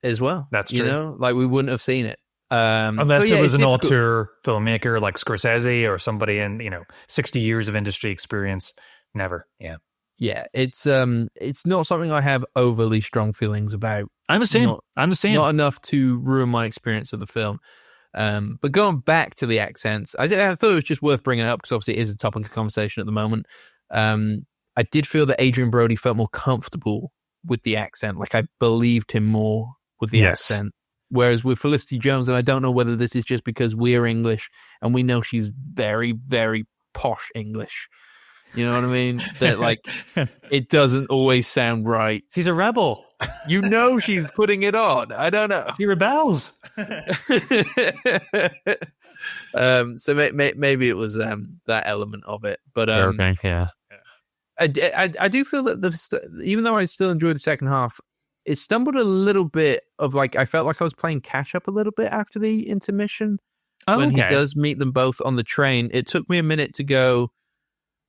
as well. That's true. Like we wouldn't have seen it. Unless it was an auteur filmmaker like Scorsese or somebody in 60 years of industry experience. Never. Yeah, it's not something I have overly strong feelings about. I'm the same. Not enough to ruin my experience of the film. But going back to the accents, I thought it was just worth bringing it up because obviously it is a topic of conversation at the moment. I did feel that Adrian Brody felt more comfortable with the accent. Like I believed him more with the accent. Whereas with Felicity Jones, and I don't know whether this is just because we're English and we know she's very, very posh English. You know what I mean? That like, it doesn't always sound right. She's a rebel. She's putting it on. I don't know. She rebels. So maybe it was that element of it. But yeah. I do feel that even though I still enjoyed the second half, it stumbled a little bit of like, I felt like I was playing catch up a little bit after the intermission. when he okay. does meet them both on the train, it took me a minute to go,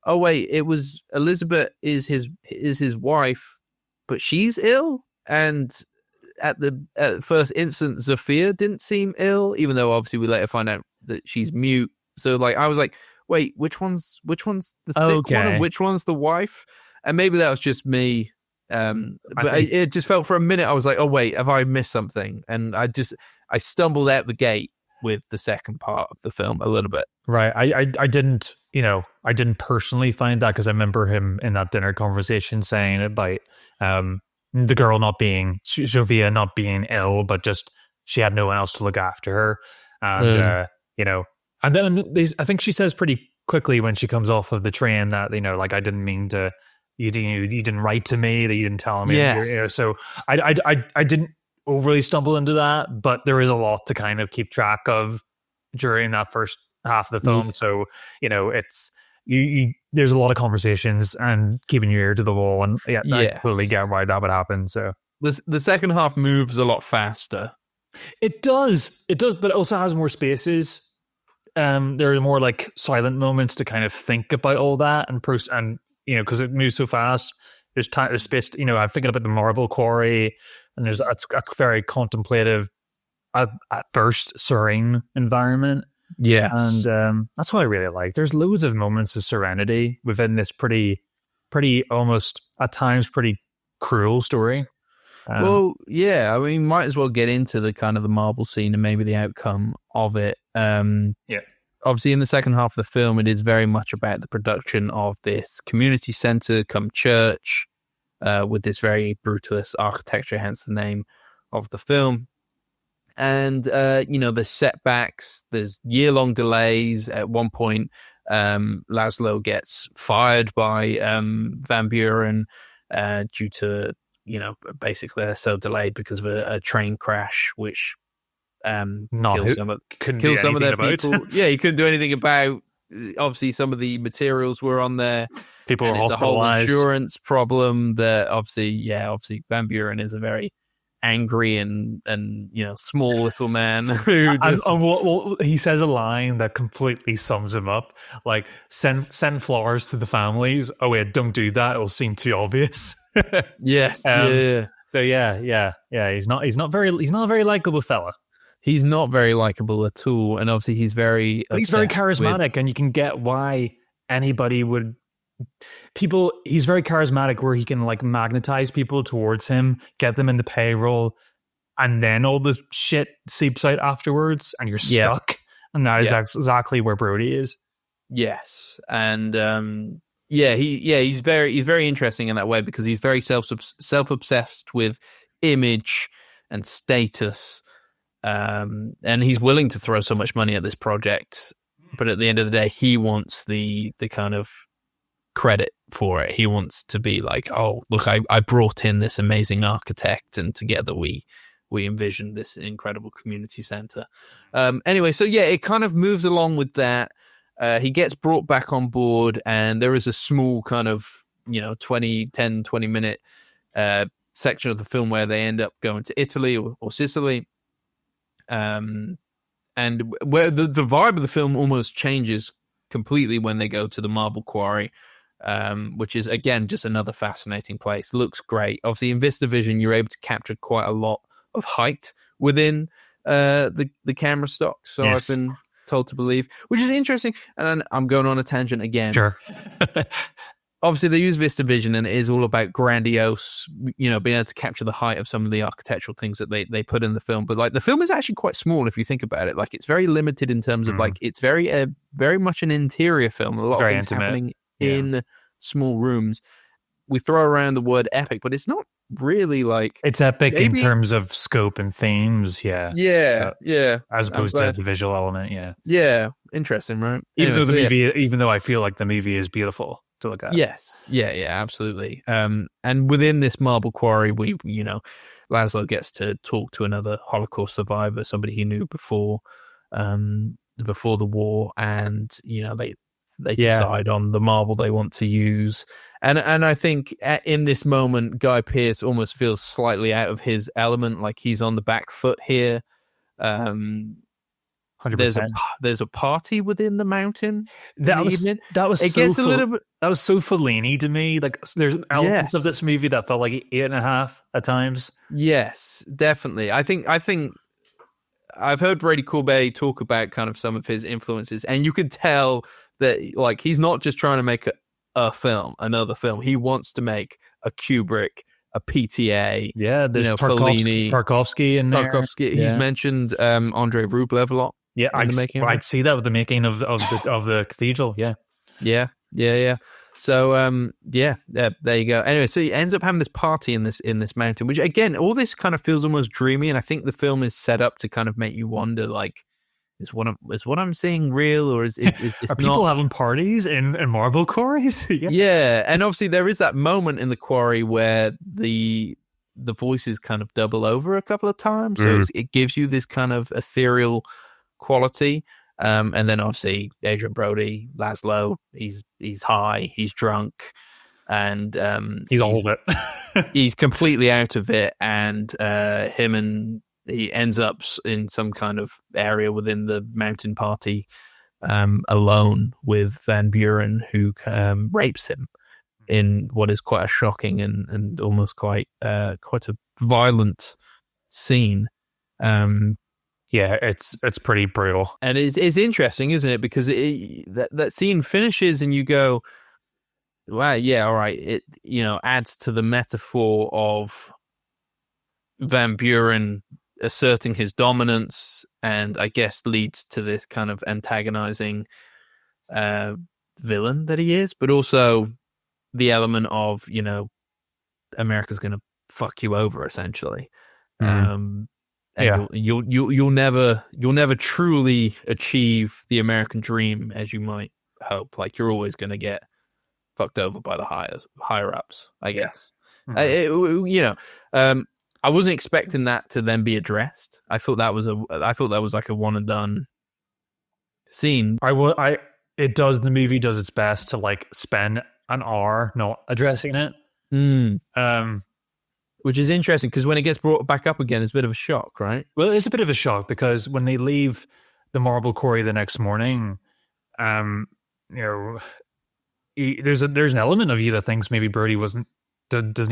oh wait, it was Elizabeth is his wife, but she's ill. And at the first instance, Zofia didn't seem ill, even though obviously we later find out that she's mute. So like I was like, wait, which one's the sick one and which one's the wife? And maybe that was just me. But it just felt for a minute I was like, oh wait, have I missed something? And I stumbled out the gate with the second part of the film a little bit. Right. I didn't, I didn't personally find that, because I remember him in that dinner conversation saying about the girl not being, Jovia not being ill, but just she had no one else to look after her. And, and then I think she says pretty quickly when she comes off of the train that, like, I didn't mean to, you didn't write to me, that you didn't tell me. Yes. So I didn't overly stumble into that, but there is a lot to kind of keep track of during that first half of the film. So, it's there's a lot of conversations and keeping your ear to the wall, and I totally get why that would happen. So the second half moves a lot faster. It does, but it also has more spaces. There are more like silent moments to kind of think about all that and because it moves so fast. There's time, there's space. I'm thinking about the marble quarry, and it's a very contemplative, at first serene environment. Yeah, and that's what I really like. There's loads of moments of serenity within this pretty almost at times pretty cruel story. Well, yeah, I mean, might as well get into the kind of the marble scene and maybe the outcome of it. Obviously, in the second half of the film, it is very much about the production of this community center come church with this very brutalist architecture, hence the name of the film. And, there's setbacks, there's year-long delays. At one point, Laszlo gets fired by Van Buren due to, basically they're so delayed because of a train crash, which kills some of their people. Yeah, he couldn't do anything about. Obviously, some of the materials were on there. People were hospitalized. It's a whole insurance problem that obviously Van Buren is a very angry and small little man who well, he says a line that completely sums him up, like send flowers to the families. Oh wait, don't do that, it'll seem too obvious. Yes. So he's not a very likable fella. He's not very likable at all, and obviously he's very charismatic, and you can get why anybody would. He's very charismatic, where he can like magnetize people towards him, get them in the payroll, and then all the shit seeps out afterwards, and you're stuck. And that is exactly where Brody is. Yes, and he's very interesting in that way, because he's very self-obsessed with image and status, and he's willing to throw so much money at this project, but at the end of the day, he wants the kind of credit for it. He wants to be like, oh look, I brought in this amazing architect, and together we envisioned this incredible community center. Anyway, so it kind of moves along with that. He gets brought back on board, and there is a small kind of 20 minute section of the film where they end up going to Italy or Sicily, and where the vibe of the film almost changes completely when they go to the marble quarry, which is again just another fascinating place. Looks great. Obviously, in VistaVision, you're able to capture quite a lot of height within the camera stock. So yes. I've been told to believe, which is interesting. And I'm going on a tangent again. Sure. Obviously, they use VistaVision, and it is all about grandiose, being able to capture the height of some of the architectural things that they put in the film. But like the film is actually quite small if you think about it. Like it's very limited in terms of like it's very much an interior film. A lot of things intimate. Happening in small rooms. We throw around the word epic, but it's not really like it's epic in terms of scope and themes. Yeah. As opposed to the visual element. Yeah. Interesting, right? Even though I feel like the movie is beautiful to look at. Yes. Yeah, absolutely. And within this marble quarry, we Laszlo gets to talk to another Holocaust survivor, somebody he knew before the war, and they decide on the marble they want to use. And I think in this moment, Guy Pearce almost feels slightly out of his element, like he's on the back foot here. there's a 100%. there's a party within the mountain in That the was evening. that was It so gets a little bit. that was so Fellini to me. Like there's elements of Yes. this movie that felt like 8.5 at times. Yes, definitely. I think I've heard Brady Corbet talk about kind of some of his influences, and you could tell that like he's not just trying to make another film. He wants to make a Kubrick, a PTA. Yeah, there's Fellini, Tarkovsky in there. Tarkovsky. Yeah. He's mentioned Andrei Rublev a lot. Yeah, in the making of I'd it. see that with the making of the cathedral. Yeah. Yeah. So there you go. Anyway, so he ends up having this party in this mountain, which again, all this kind of feels almost dreamy, and I think the film is set up to kind of make you wonder, like, is what I'm seeing real, or is Are people having parties in marble quarries? Yeah. Yeah, and obviously there is that moment in the quarry where the voices kind of double over a couple of times, so it gives you this kind of ethereal quality. And then obviously Adrian Brody, Laszlo, he's high, he's drunk, and he's all of it. he's completely out of it, and he ends up in some kind of area within the mountain party, alone with Van Buren, who rapes him in what is quite a shocking and almost quite a violent scene. Yeah, it's pretty brutal. And it's interesting, isn't it? Because that scene finishes and you go, wow, yeah, all right. It, adds to the metaphor of Van Buren asserting his dominance, and I guess leads to this kind of antagonizing villain that he is, but also the element of, America's going to fuck you over, essentially. And you'll never truly achieve the American dream as you might hope. Like, you're always going to get fucked over by the higher ups, I guess. I wasn't expecting that to then be addressed. I thought that was like a one and done scene. The movie does its best to like spend an hour not addressing it. Which is interesting, because when it gets brought back up again, it's a bit of a shock, right? Well, it's a bit of a shock, because when they leave the marble quarry the next morning, there's an element of you that thinks maybe Brody doesn't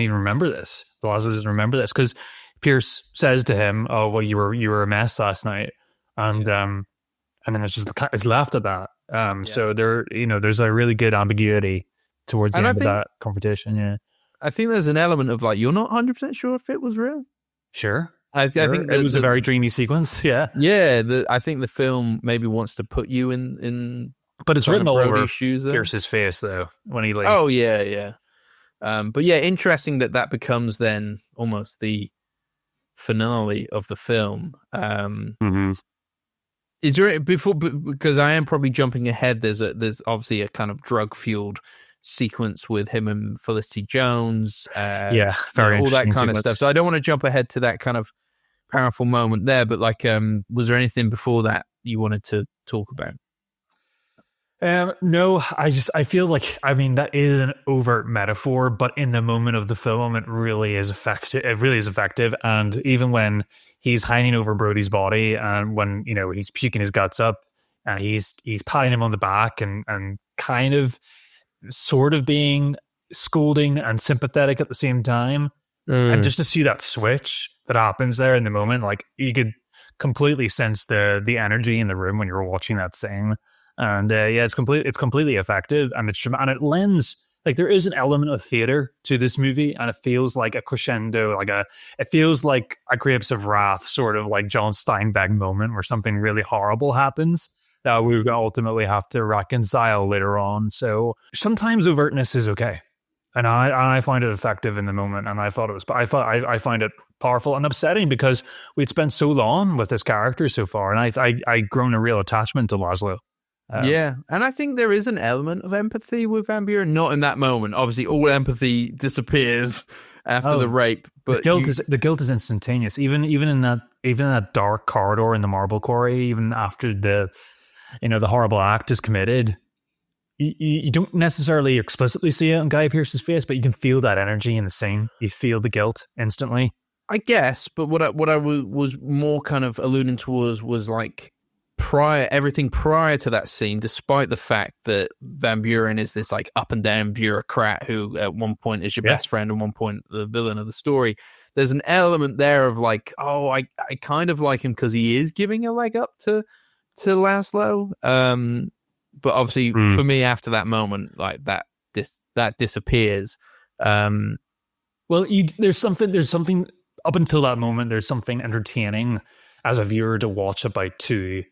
even remember this. Laszlo doesn't remember this, because Pierce says to him, "Oh, well, you were a mess last night," and then it's left at that. So there's a really good ambiguity towards the end of that confrontation. Yeah. I think there's an element of like, you're not 100% sure if it was real. Sure. I think it was a very dreamy sequence. Yeah. Yeah. I think the film maybe wants to put you in but it's written all over shoes Pierce's face though when he leaves. Oh yeah. But yeah, interesting that becomes then almost the finale of the film. Is there because I am probably jumping ahead. There's obviously a kind of drug fueled sequence with him and Felicity Jones, very all that kind sequence of stuff. So I don't want to jump ahead to that kind of powerful moment there, but like, was there anything before that you wanted to talk about? No, I feel like, that is an overt metaphor, but in the moment of the film, it really is effective. It really is effective. And even when he's hanging over Brody's body, and when, he's puking his guts up, and he's patting him on the back and kind of sort of being scolding and sympathetic at the same time. And just to see that switch that happens there in the moment, like, you could completely sense the energy in the room when you're watching that scene. And it's completely effective, and it lends, like, there is an element of theater to this movie, and it feels like a crescendo, it feels like a Grapes of Wrath sort of like John Steinbeck moment where something really horrible happens that we would ultimately have to reconcile later on. So sometimes overtness is okay, and I find it effective in the moment, and I find it powerful and upsetting, because we'd spent so long with this character so far, and I'd grown a real attachment to Laszlo. Yeah, and I think there is an element of empathy with Van Buren, not in that moment. Obviously, all empathy disappears after the rape, but the guilt is instantaneous. Even in that dark corridor in the marble quarry, even after the horrible act is committed, you don't necessarily explicitly see it on Guy Pearce's face, but you can feel that energy in the scene. You feel the guilt instantly, I guess. But what I was more kind of alluding towards was like everything prior to that scene, despite the fact that Van Buren is this like up and down bureaucrat who at one point is your best friend and one point the villain of the story, there's an element there of like, oh, I kind of like him because he is giving a leg up to Laszlo. But obviously for me, after that moment, like that disappears. Well, there's something up until that moment. There's something entertaining as a viewer to watch about two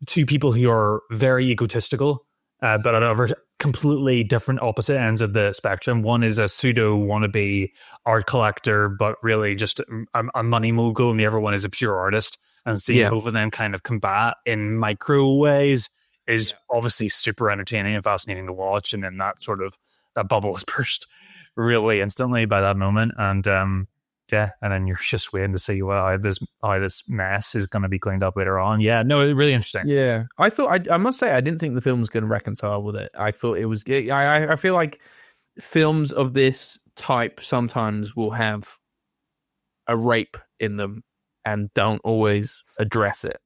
people who are very egotistical, but at completely different opposite ends of the spectrum. One is a pseudo wannabe art collector, but really just a money mogul, and the other one is a pure artist. And seeing both of them kind of combat in micro ways is obviously super entertaining and fascinating to watch. And then that bubble is burst really instantly by that moment. And and then you're just waiting to see how this mess is going to be cleaned up later on. Yeah, no, it's really interesting. Yeah, I must say I didn't think the film was going to reconcile with it. I thought it was. I feel like films of this type sometimes will have a rape in them and don't always address it.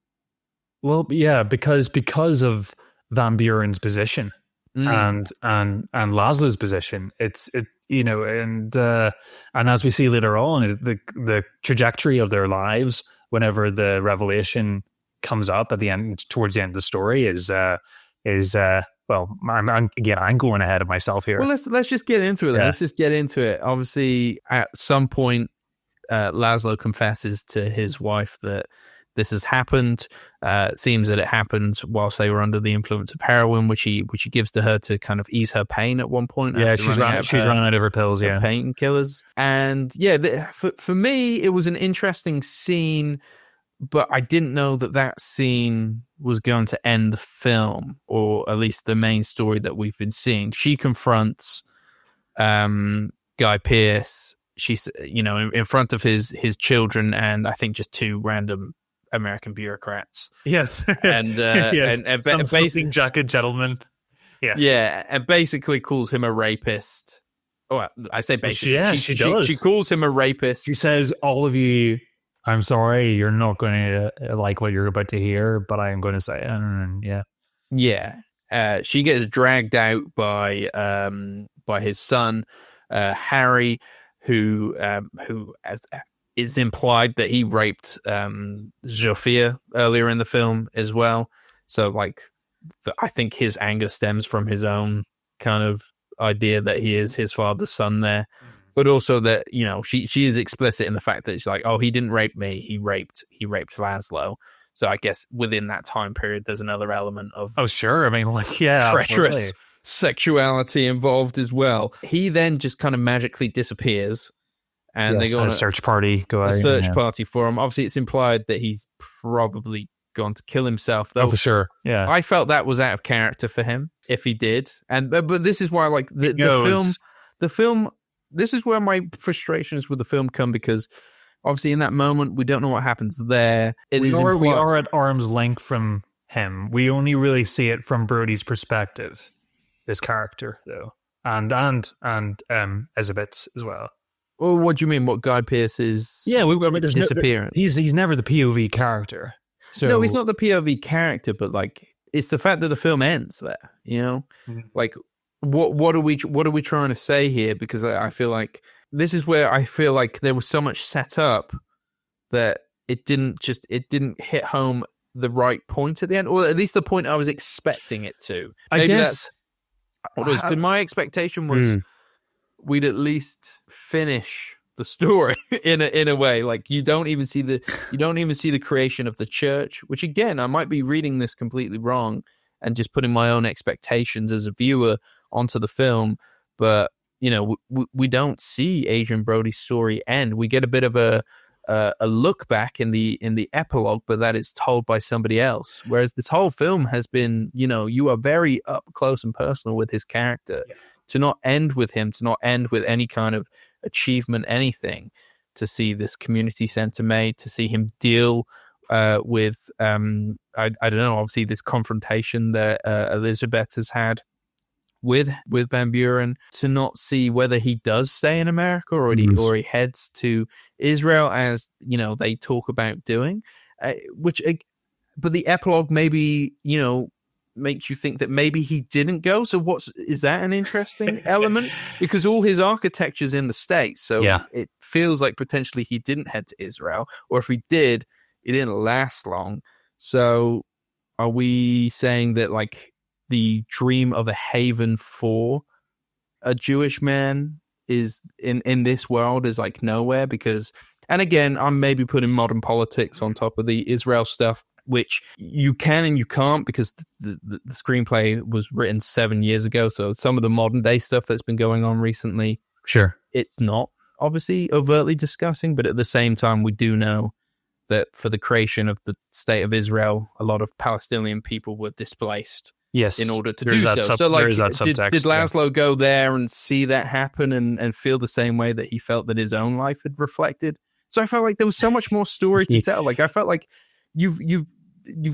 Well, yeah, because of Van Buren's position and Laszlo's position, and as we see later on, the trajectory of their lives whenever the revelation comes up at the end, towards the end of the story, is well, I'm going ahead of myself here. Well, let's just get into it. Yeah. Let's just get into it. Obviously, at some point, Laszlo confesses to his wife that this has happened. It seems that it happened whilst they were under the influence of heroin, which he gives to her to kind of ease her pain at one point. Yeah, she's running out of her pills. Yeah, painkillers. And yeah, for me, it was an interesting scene, but I didn't know that scene was going to end the film, or at least the main story that we've been seeing. She confronts Guy Pearce. She's, in front of his children and I think just two random American bureaucrats. Yes. And yes. and some smoking jacket gentleman. Yes. Yeah, and basically calls him a rapist. Oh, I say basically. Well, she does. She calls him a rapist. She says, all of you, I'm sorry, you're not going to like what you're about to hear, but I am going to say it. And Yeah. She gets dragged out by his son, Harry, who is implied that he raped Zofia earlier in the film as well. So, like, I think his anger stems from his own kind of idea that he is his father's son there, but also that she is explicit in the fact that she's like, oh, he didn't rape me, he raped Laszlo. So I guess within that time period, there's another element of sure. I mean, like, yeah, treacherous absolutely. Sexuality involved as well. He then just kind of magically disappears, and they go on a search party. Party for him. Obviously, it's implied that he's probably gone to kill himself. Though, for sure. Yeah, I felt that was out of character for him if he did. And but this is why, like the film. This is where my frustrations with the film come, because obviously in that moment we don't know what happens there. We are at arm's length from him. We only really see it from Brody's perspective. This character, though, and Elizabeth's as well. Well, what do you mean? What Guy Pearce is? Yeah, there's disappearance. He's never the POV character. So no, he's not the POV character, but like it's the fact that the film ends there. Like what are we trying to say here? Because I feel like this is where I feel like there was so much set up that it didn't hit home the right point at the end, or at least the point I was expecting it to. I guess. Because my expectation was we'd at least finish the story in a way. Like you don't even see the creation of the church, which again I might be reading this completely wrong and just putting my own expectations as a viewer onto the film. But we don't see Adrian Brody's story end. We get a bit of a look back in the epilogue, but that is told by somebody else. Whereas this whole film has been, you are very up close and personal with his character. Yeah. To not end with him, to not end with any kind of achievement, anything, to see this community center made, to see him deal with, I don't know, obviously this confrontation that Elizabeth has had with Van Buren, to not see whether he does stay in America or he heads to Israel, as they talk about doing, which but the epilogue maybe, makes you think that maybe he didn't go. So is that an interesting element? Because all his architecture's in the States. So it feels like potentially he didn't head to Israel, or if he did, it didn't last long. So are we saying that like the dream of a haven for a Jewish man is in this world is like nowhere? Because, and again, I'm maybe putting modern politics on top of the Israel stuff, which you can and you can't, because the screenplay was written 7 years ago. So some of the modern day stuff that's been going on recently, sure, it's not obviously overtly discussing, but at the same time, we do know that for the creation of the state of Israel, a lot of Palestinian people were displaced. Yes, in order to do so. So, like, did Laszlo go there and see that happen and feel the same way that he felt that his own life had reflected? So I felt like there was so much more story to tell. Like, I felt like you've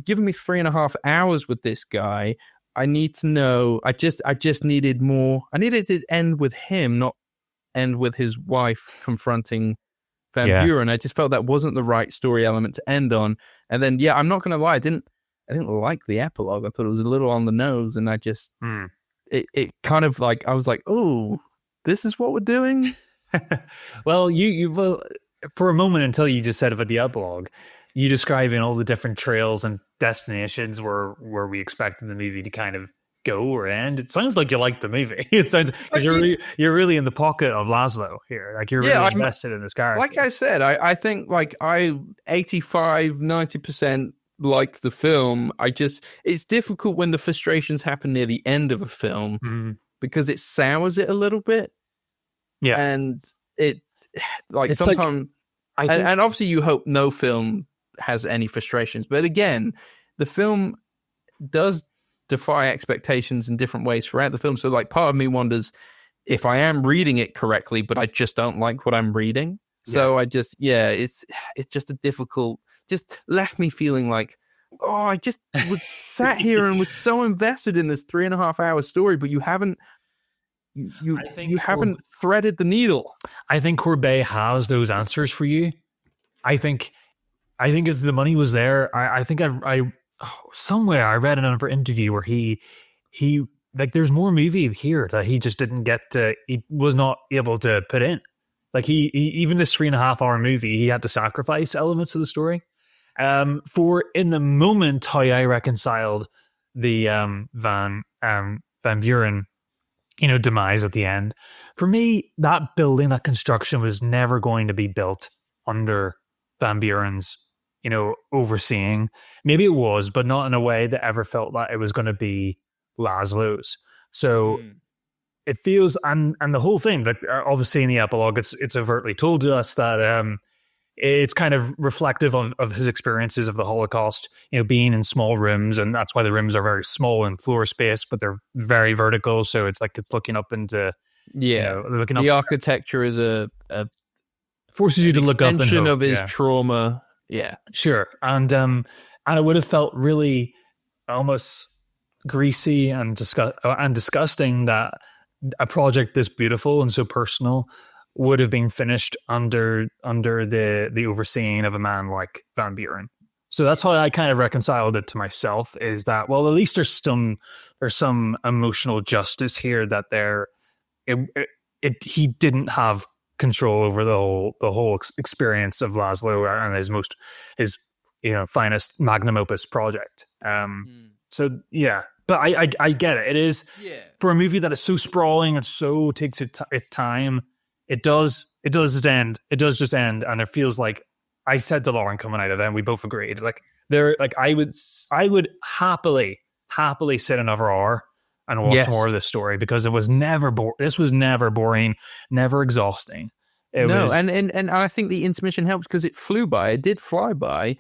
given me 3.5 hours with this guy. I need to know. I just needed more. I needed it to end with him, not end with his wife confronting Van Buren. I just felt that wasn't the right story element to end on. And then, I'm not going to lie, I didn't like the epilogue. I thought it was a little on the nose, and I just it kind of like I was like, oh, this is what we're doing. Well, you for a moment, until you just said about the epilogue, you describing all the different trails and destinations where we expected the movie to kind of go or end. It sounds like you like the movie. It sounds like you're really in the pocket of Laszlo here. Like you're really invested in this character. Like I said, I think like 85-90% like the film. It's difficult when the frustrations happen near the end of a film because it sours it a little bit. Yeah. And it's sometimes, like, and obviously you hope no film has any frustrations, but again, the film does defy expectations in different ways throughout the film. So like part of me wonders if I am reading it correctly, but I just don't like what I'm reading. So it's just a difficult, just left me feeling like, I just sat here and was so invested in this 3.5 hour story, but you haven't threaded the needle. I think Courbet has those answers for you. I think if the money was there, I think somewhere I read another interview where he like there's more movie here that he just didn't get to, he was not able to put in. Like he even this 3.5 hour movie, he had to sacrifice elements of the story. For in the moment how I reconciled the Van Buren, demise at the end. For me, that building, that construction was never going to be built under Van Buren's, overseeing. Maybe it was, but not in a way that ever felt like it was going to be Laszlo's. So it feels, and the whole thing, like obviously in the epilogue, it's overtly told to us that it's kind of reflective of his experiences of the Holocaust, being in small rooms, and that's why the rooms are very small in floor space, but they're very vertical. So it's like it's looking up into looking up. The architecture is a forces you to look up extension of his trauma. Yeah, sure, and it would have felt really almost greasy and disgusting that a project this beautiful and so personal would have been finished under the overseeing of a man like Van Buren. So that's how I kind of reconciled it to myself, is that, well, at least there's some emotional justice here, that he didn't have control over the whole experience of Laszlo and his finest magnum opus project. So yeah, but I get it. It is for a movie that is so sprawling and so takes its time. It does just end. It does just end, and it feels like, I said to Lauren coming out of it, and we both agreed. I would happily sit another hour and watch more of this story, because it was never this was never boring, never exhausting. And I think the intermission helps because it flew by. It did fly by.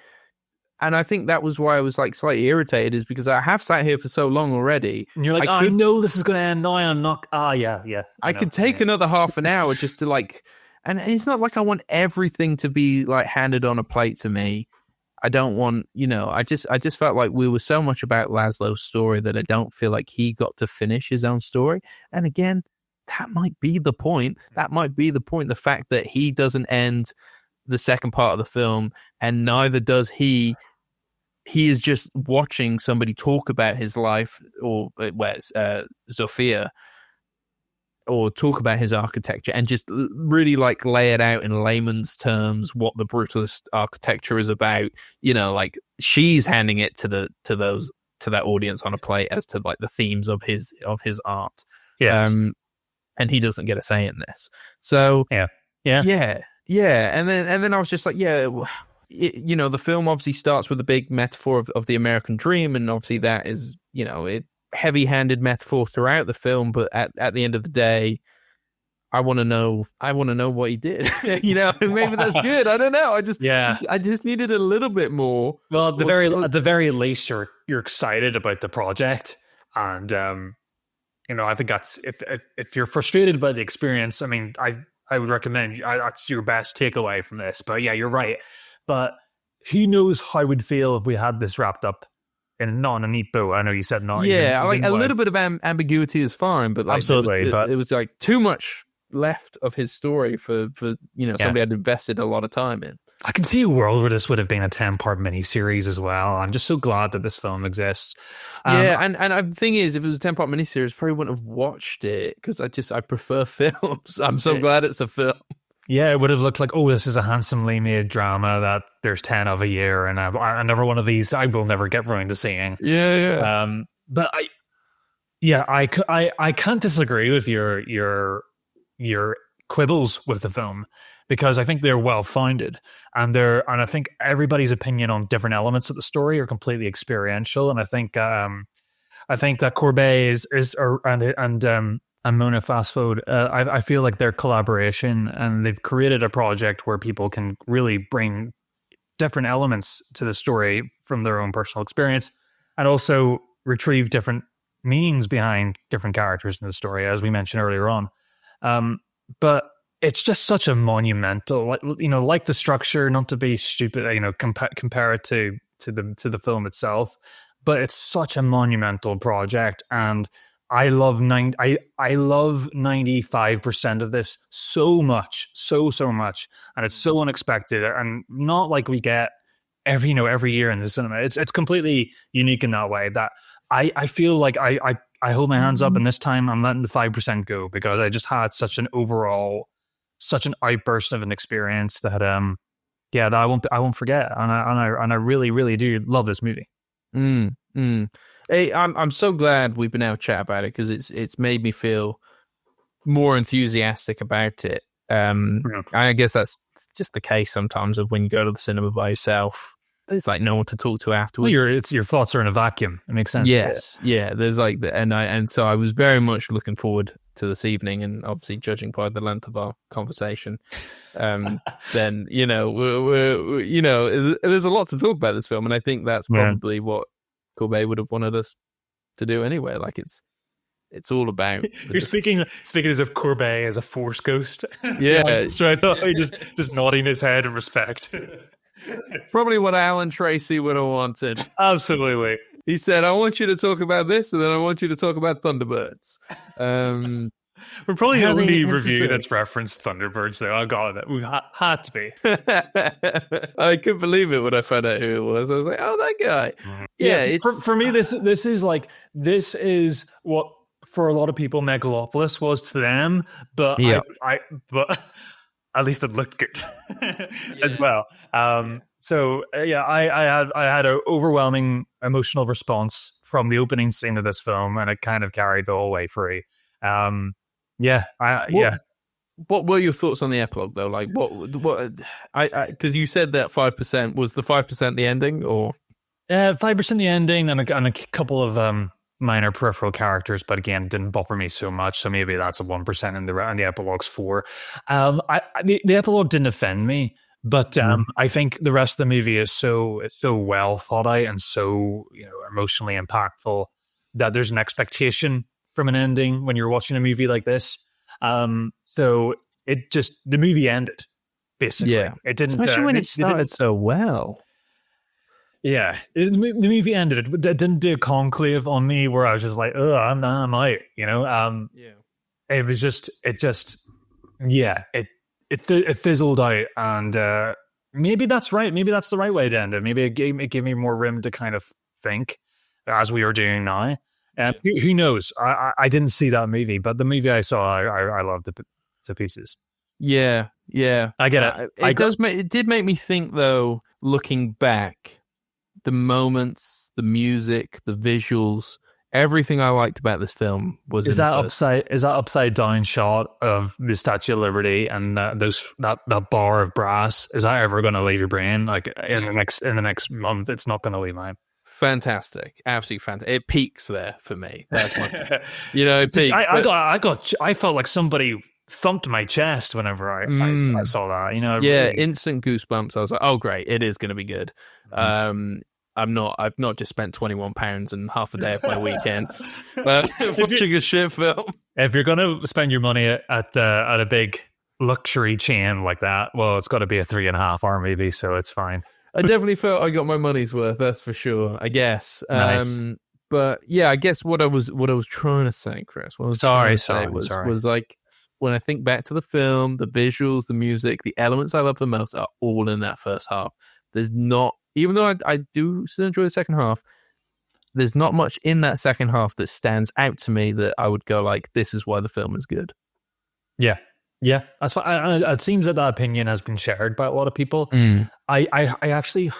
And I think that was why I was like slightly irritated, is because I have sat here for so long already. And you're like, I know this is going to end now. I'm not. Yeah. I could take another half an hour just to like, and it's not like I want everything to be like handed on a plate to me. I don't want, I just felt like we were so much about Laszlo's story that I don't feel like he got to finish his own story. And again, that might be the point. The fact that he doesn't end the second part of the film, and neither does he he is just watching somebody talk about his life, or Zofia, or talk about his architecture, and just really like lay it out in layman's terms what the brutalist architecture is about. You know, like she's handing it to that audience on a plate as to like the themes of his art. Yes. And he doesn't get a say in this. So yeah. And then I was just like, you know, the film obviously starts with a big metaphor of the American dream, and obviously that is, you know, it heavy-handed metaphor throughout the film. But at the end of the day, I want to know what he did. You know, maybe that's good. I don't know. I just needed a little bit more. Well, at the very least, you're excited about the project, and you know, I think that's if you're frustrated by the experience, I mean, I would recommend that's your best takeaway from this. But yeah, you're right. But who knows how we'd feel if we had this wrapped up not in a neat bow. I know you said not. Yeah, like a little bit of ambiguity is fine, but like absolutely, but it was like too much left of his story for you know, somebody I'd invested a lot of time in. I can see a world where this would have been a 10-part miniseries as well. I'm just so glad that this film exists. And the thing is, if it was a 10-part miniseries, I probably wouldn't have watched it because I prefer films. I'm so glad it's a film. Yeah, it would have looked like, oh, this is a handsomely made drama that there's 10 of a year, and another one of these I will never get around to seeing. Yeah. But I can't disagree with your quibbles with the film, because I think they're well founded, and I think everybody's opinion on different elements of the story are completely experiential, and I think that Courbet and Mona Fastfood, I feel like their collaboration, and they've created a project where people can really bring different elements to the story from their own personal experience, and also retrieve different meanings behind different characters in the story, as we mentioned earlier on. But it's just such a monumental, you know, like the structure, not to be stupid, you know, compare it to the film itself, but it's such a monumental project, and I love 95% of this so much, so much, and it's so unexpected, and not like we get every year in the cinema. It's completely unique in that way, that I feel like I hold my hands up, and this time I'm letting the 5% go, because I just had such an outburst of an experience that that I won't forget, and I really do love this movie. Hey, I'm so glad we've been able to chat about it, because it's made me feel more enthusiastic about it. I guess that's just the case sometimes of when you go to the cinema by yourself. There's like no one to talk to afterwards. Well, your thoughts are in a vacuum. It makes sense. Yes, yeah. There's like and so I was very much looking forward to this evening, and obviously judging by the length of our conversation, then you know we're you know, there's a lot to talk about this film, and I think that's probably what Courbet would have wanted us to do anyway. Like it's all about. You're speaking as if Courbet is a force ghost. Yeah, straight up, just nodding his head in respect. Probably what Alan Tracy would have wanted. Absolutely. He said, "I want you to talk about this, and then I want you to talk about Thunderbirds." We're probably the only review that's referenced Thunderbirds, though. I got it. We had to be. I couldn't believe it when I found out who it was. I was like, "Oh, that guy." Yeah, it's for me. This is what for a lot of people Megalopolis was to them, but but at least it looked good as well. So I had an overwhelming emotional response from the opening scene of this film, and it kind of carried the whole way through. What were your thoughts on the epilogue, though? Like, what? Because you said that 5% was the 5% the ending, or 5% the ending, and a couple of minor peripheral characters, but again, it didn't bother me so much. So maybe that's a 1%, and the epilogue's 4. The epilogue didn't offend me, but I think the rest of the movie is so well thought out and so, you know, emotionally impactful that there's an expectation from an ending when you're watching a movie like this. So the movie ended, basically. Yeah. It didn't, especially when it started so well. Yeah, the movie ended. It didn't do a conclave on me where I was just like, "Oh, I'm out," you know. It was it fizzled out, and maybe that's right. Maybe that's the right way to end it. Maybe it gave me more room to kind of think, as we are doing now. And who knows? I didn't see that movie, but the movie I saw, I loved it to pieces. Yeah. I get it. It did make me think, though, looking back, the moments, the music, the visuals, everything I liked about this film was is that upside down shot of the Statue of Liberty and that bar of brass? Is that ever going to leave your brain? Like in the next month, it's not going to leave mine. Fantastic, absolutely fantastic. It peaks there for me. That's my, it peaks. I felt like somebody thumped my chest whenever I saw that. Instant goosebumps. I was like, oh great, it is going to be good. I've not just spent £21 and half a day of my weekends watching a shit film. If you're going to spend your money at a big luxury chain like that, well, it's got to be a 3.5-hour movie, so it's fine. I definitely felt I got my money's worth. That's for sure. I guess. Nice. But yeah, I guess what I was trying to say, Chris. Was like, when I think back to the film, the visuals, the music, the elements I love the most are all in that first half. There's not, even though I do still enjoy the second half, there's not much in that second half that stands out to me that I would go like, this is why the film is good. Yeah, that's fine. It seems that opinion has been shared by a lot of people. I actually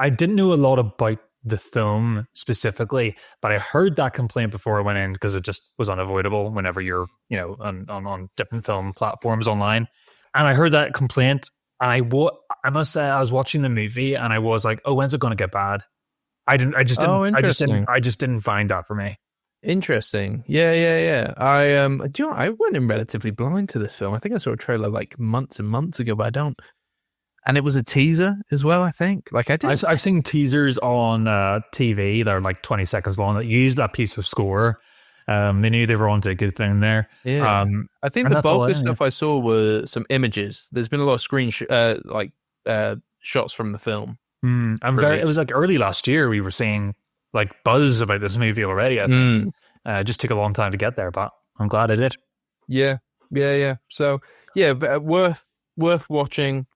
didn't know a lot about the film specifically, but I heard that complaint before I went in because it just was unavoidable whenever you're on different film platforms online. And I heard that complaint, and I must say I was watching the movie and I was like, oh, when's it going to get bad? I just didn't find that for me. Interesting. Yeah. I went in relatively blind to this film. I think I saw a trailer like months and months ago, but I don't. And it was a teaser as well, I think. Like I've seen teasers on TV that are like 20 seconds long that used that piece of score. They knew they were onto a good thing there. Yeah. I think the bulk of stuff I saw were some images. There's been a lot of shots from the film. It was like early last year we were seeing like buzz about this movie already. I think it just took a long time to get there, but I'm glad I did. Yeah. So but worth watching,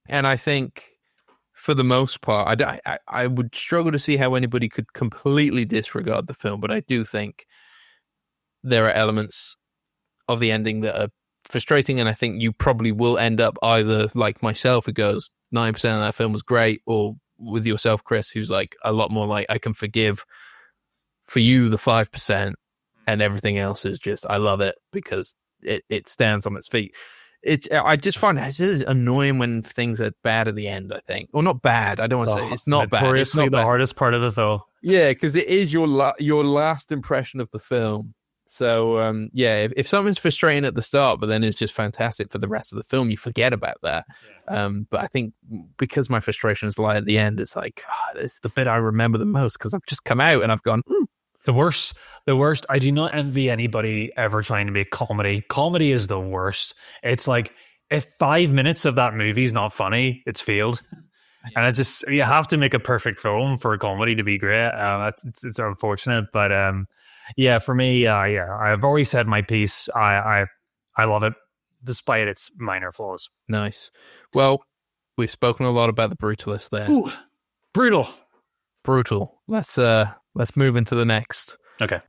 and I think for the most part, I would struggle to see how anybody could completely disregard the film, but I do think there are elements of the ending that are frustrating, and I think you probably will end up either like myself, who goes 9% of that film was great, or with yourself, Chris, who's like a lot more like, I can forgive for you the 5%, and everything else is just, I love it because it stands on its feet. I just find it's annoying when things are bad at the end, I think. Or not bad, I don't want to say it's not bad. It's not the hardest part of the film. Yeah, because it is your last impression of the film. So, if something's frustrating at the start, but then it's just fantastic for the rest of the film, you forget about that. Yeah. But I think because my frustrations lie at the end, it's like, it's the bit I remember the most because I've just come out and I've gone, The worst. I do not envy anybody ever trying to make comedy. Comedy is the worst. It's like, if 5 minutes of that movie is not funny, it's failed. And it's just, you have to make a perfect film for a comedy to be great. It's unfortunate, but for me, I've always said my piece. I love it, despite its minor flaws. Nice. Well, we've spoken a lot about The Brutalist there. Ooh, brutal. Let's move into the next. Okay.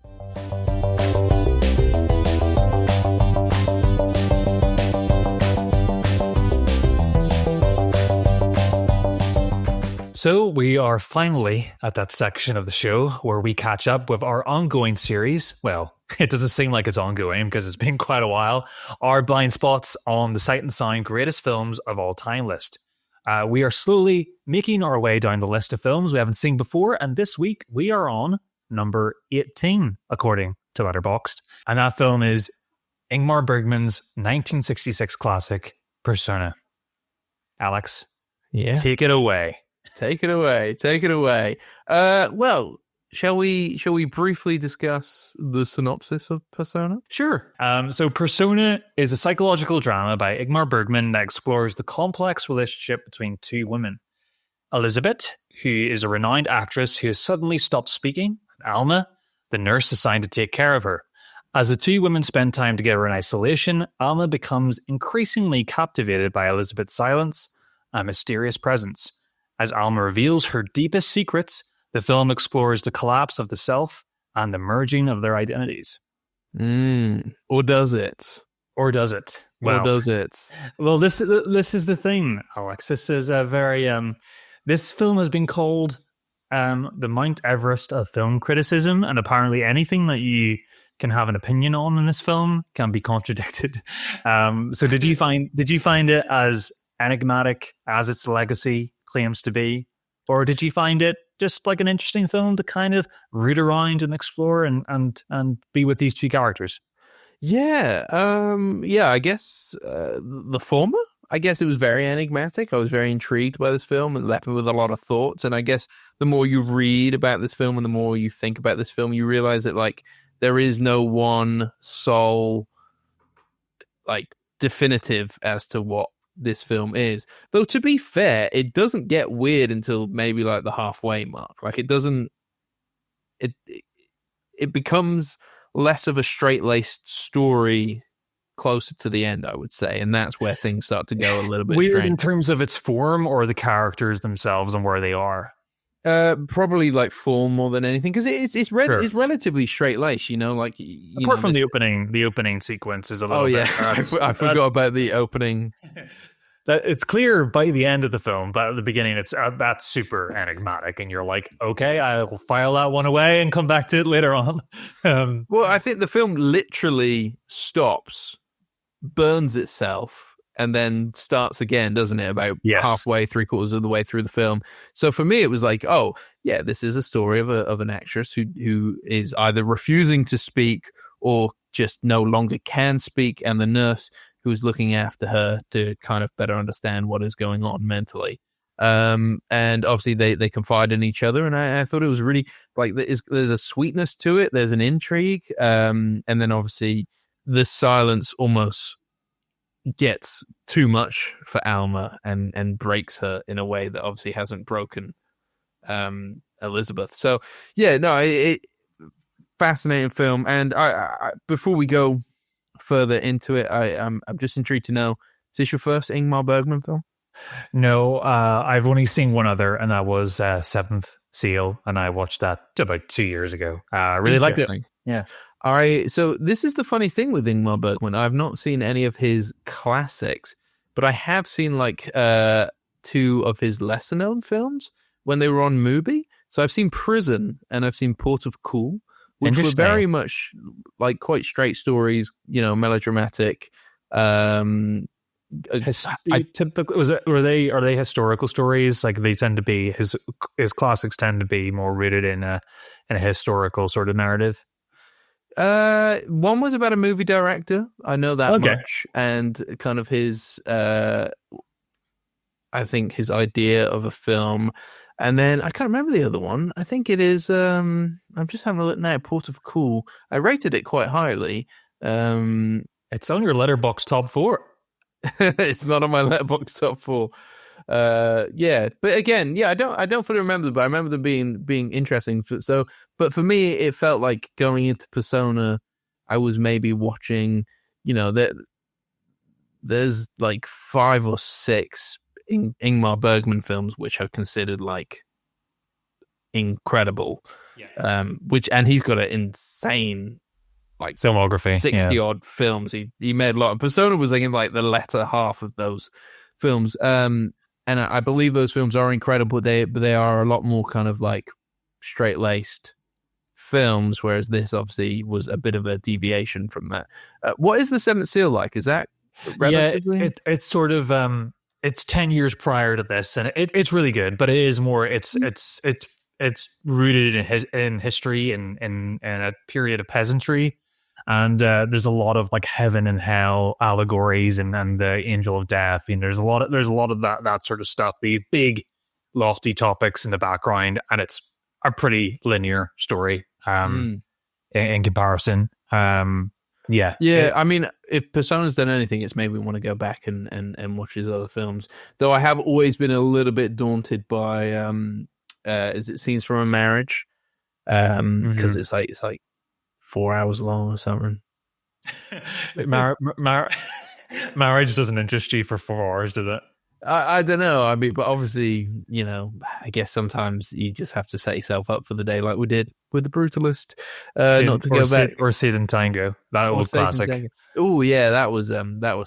So we are finally at that section of the show where we catch up with our ongoing series. Well, it doesn't seem like it's ongoing because it's been quite a while. Our blind spots on the Sight and Sound greatest films of all time list. We are slowly making our way down the list of films we haven't seen before, and this week we are on number 18, according to Letterboxd. And that film is Ingmar Bergman's 1966 classic, Persona. Alex, take it away. Take it away. Well, shall we briefly discuss the synopsis of Persona? Sure. So Persona is a psychological drama by Ingmar Bergman that explores the complex relationship between two women. Elizabeth, who is a renowned actress who has suddenly stopped speaking, and Alma, the nurse assigned to take care of her. As the two women spend time together in isolation, Alma becomes increasingly captivated by Elizabeth's silence, a mysterious presence. As Alma reveals her deepest secrets, the film explores the collapse of the self and the merging of their identities. Or does it? Or does it? Or does it? Well, this is the thing, Alex. This is a very this film has been called the Mount Everest of film criticism, and apparently anything that you can have an opinion on in this film can be contradicted. So did you find it as enigmatic as its legacy claims to be, or did you find it just like an interesting film to kind of root around and explore and be with these two characters? Yeah, I guess the former. I guess it was very enigmatic. I was very intrigued by this film and left me with a lot of thoughts. And I guess the more you read about this film and the more you think about this film, you realize that like there is no one sole like definitive as to what this film is. Though to be fair, it doesn't get weird until maybe like the halfway mark. Like it doesn't. It becomes less of a straight-laced story closer to the end, I would say, and that's where things start to go a little bit weird strange. In terms of its form or the characters themselves and where they are. Probably like form more than anything, because it's relatively straight-laced, you know, like apart from the opening sequence is a little bit. I forgot about the opening. That it's clear by the end of the film, but at the beginning, it's that's super enigmatic, and you're like, okay, I'll file that one away and come back to it later on. Well, I think the film literally stops, burns itself, and then starts again, doesn't it? About halfway, 3/4 of the way through the film. So for me, it was like, oh yeah, this is a story of an actress who is either refusing to speak or just no longer can speak, and the nurse who's looking after her to kind of better understand what is going on mentally. And obviously they confide in each other, and I thought it was really like there's a sweetness to it, there's an intrigue, and then obviously the silence almost gets too much for Alma and breaks her in a way that obviously hasn't broken Elizabeth. So yeah, no, it fascinating film. And I before we go further into it, I'm just intrigued to know, is this your first Ingmar Bergman film? No, I've only seen one other, and that was Seventh Seal, and I watched that about 2 years ago. I really liked it. Yeah. So this is the funny thing with Ingmar Bergman. I've not seen any of his classics, but I have seen like 2 of his lesser known films when they were on Mubi. So I've seen Prison and I've seen Port of Call, which were very much like quite straight stories, you know, melodramatic. Typical are they historical stories? Like they tend to be his classics tend to be more rooted in a historical sort of narrative. One was about a movie director. I know that much, and kind of his I think his idea of a film. And then I can't remember the other one. I think it is. I'm just having a look now. Port of Call. I rated it quite highly. It's on your Letterboxd top 4. It's not on my Letterboxd top 4. Yeah, but again, yeah, I don't fully remember, but I remember them being interesting. So, but for me, it felt like going into Persona, I was maybe watching. You know, there's like 5 or 6. Ingmar Bergman films which are considered like incredible, and he's got an insane like filmography, 60 odd films. He made a lot, and Persona was like in like the latter half of those films, and I believe those films are incredible, but they are a lot more kind of like straight laced films, whereas this obviously was a bit of a deviation from that. What is The Seventh Seal like? Is that relatively? Yeah, it's sort of it's 10 years prior to this, and it's really good, but it is more it's rooted in history and in a period of peasantry, and there's a lot of like heaven and hell allegories and the angel of death, and there's a lot of that sort of stuff, these big lofty topics in the background, and it's a pretty linear story in comparison. Yeah. I mean, if Persona's done anything, it's made me want to go back and watch his other films. Though I have always been a little bit daunted by is it Scenes from a Marriage? Because it's like 4 hours long or something. Marriage doesn't interest you for 4 hours, does it? I don't know. I mean, but obviously, I guess sometimes you just have to set yourself up for the day, like we did with the Brutalist. Not to go back or Sid and Tango, that old classic. Oh yeah, that was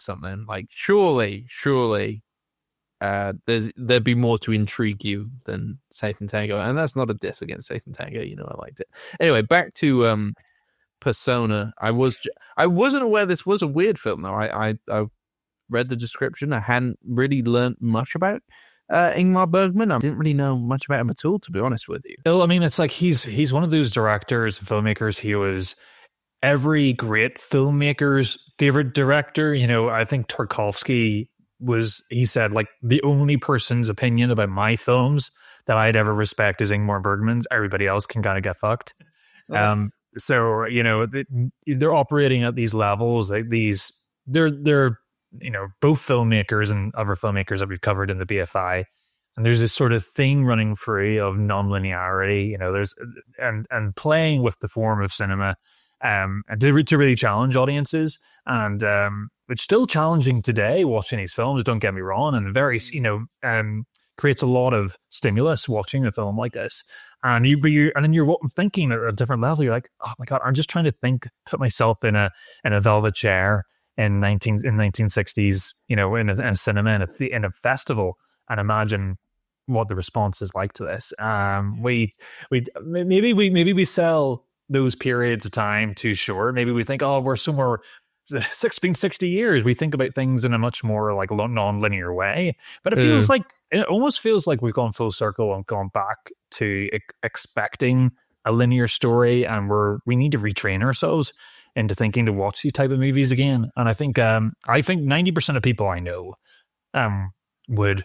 something. Like surely, there'd be more to intrigue you than Safe and Tango, and that's not a diss against Safe and Tango. I liked it. Anyway, back to Persona. I wasn't aware this was a weird film though. I read the description. I hadn't really learned much about Ingmar Bergman. I didn't really know much about him at all, to be honest with you. No, I mean, it's like he's one of those directors and filmmakers. He was every great filmmaker's favorite director. I think Tarkovsky he said, like, the only person's opinion about my films that I'd ever respect is Ingmar Bergman's. Everybody else can kind of get fucked. Okay. So, they're operating at these levels, like they're both filmmakers and other filmmakers that we've covered in the BFI. And there's this sort of thing running free of non-linearity, there's and playing with the form of cinema, and to really challenge audiences. And it's still challenging today watching these films, don't get me wrong, and very, creates a lot of stimulus watching a film like this. And then you're thinking at a different level. You're like, oh my God, I'm just trying to put myself in a velvet chair in 1960s, in a cinema, in a festival, and imagine what the response is like to this. Maybe we sell those periods of time too short. Maybe we think, oh, we're somewhere 60 years. We think about things in a much more like non-linear way. But it almost feels like we've gone full circle and gone back to expecting a linear story, and we need to retrain ourselves into thinking to watch these type of movies again. And I think 90% of people I know would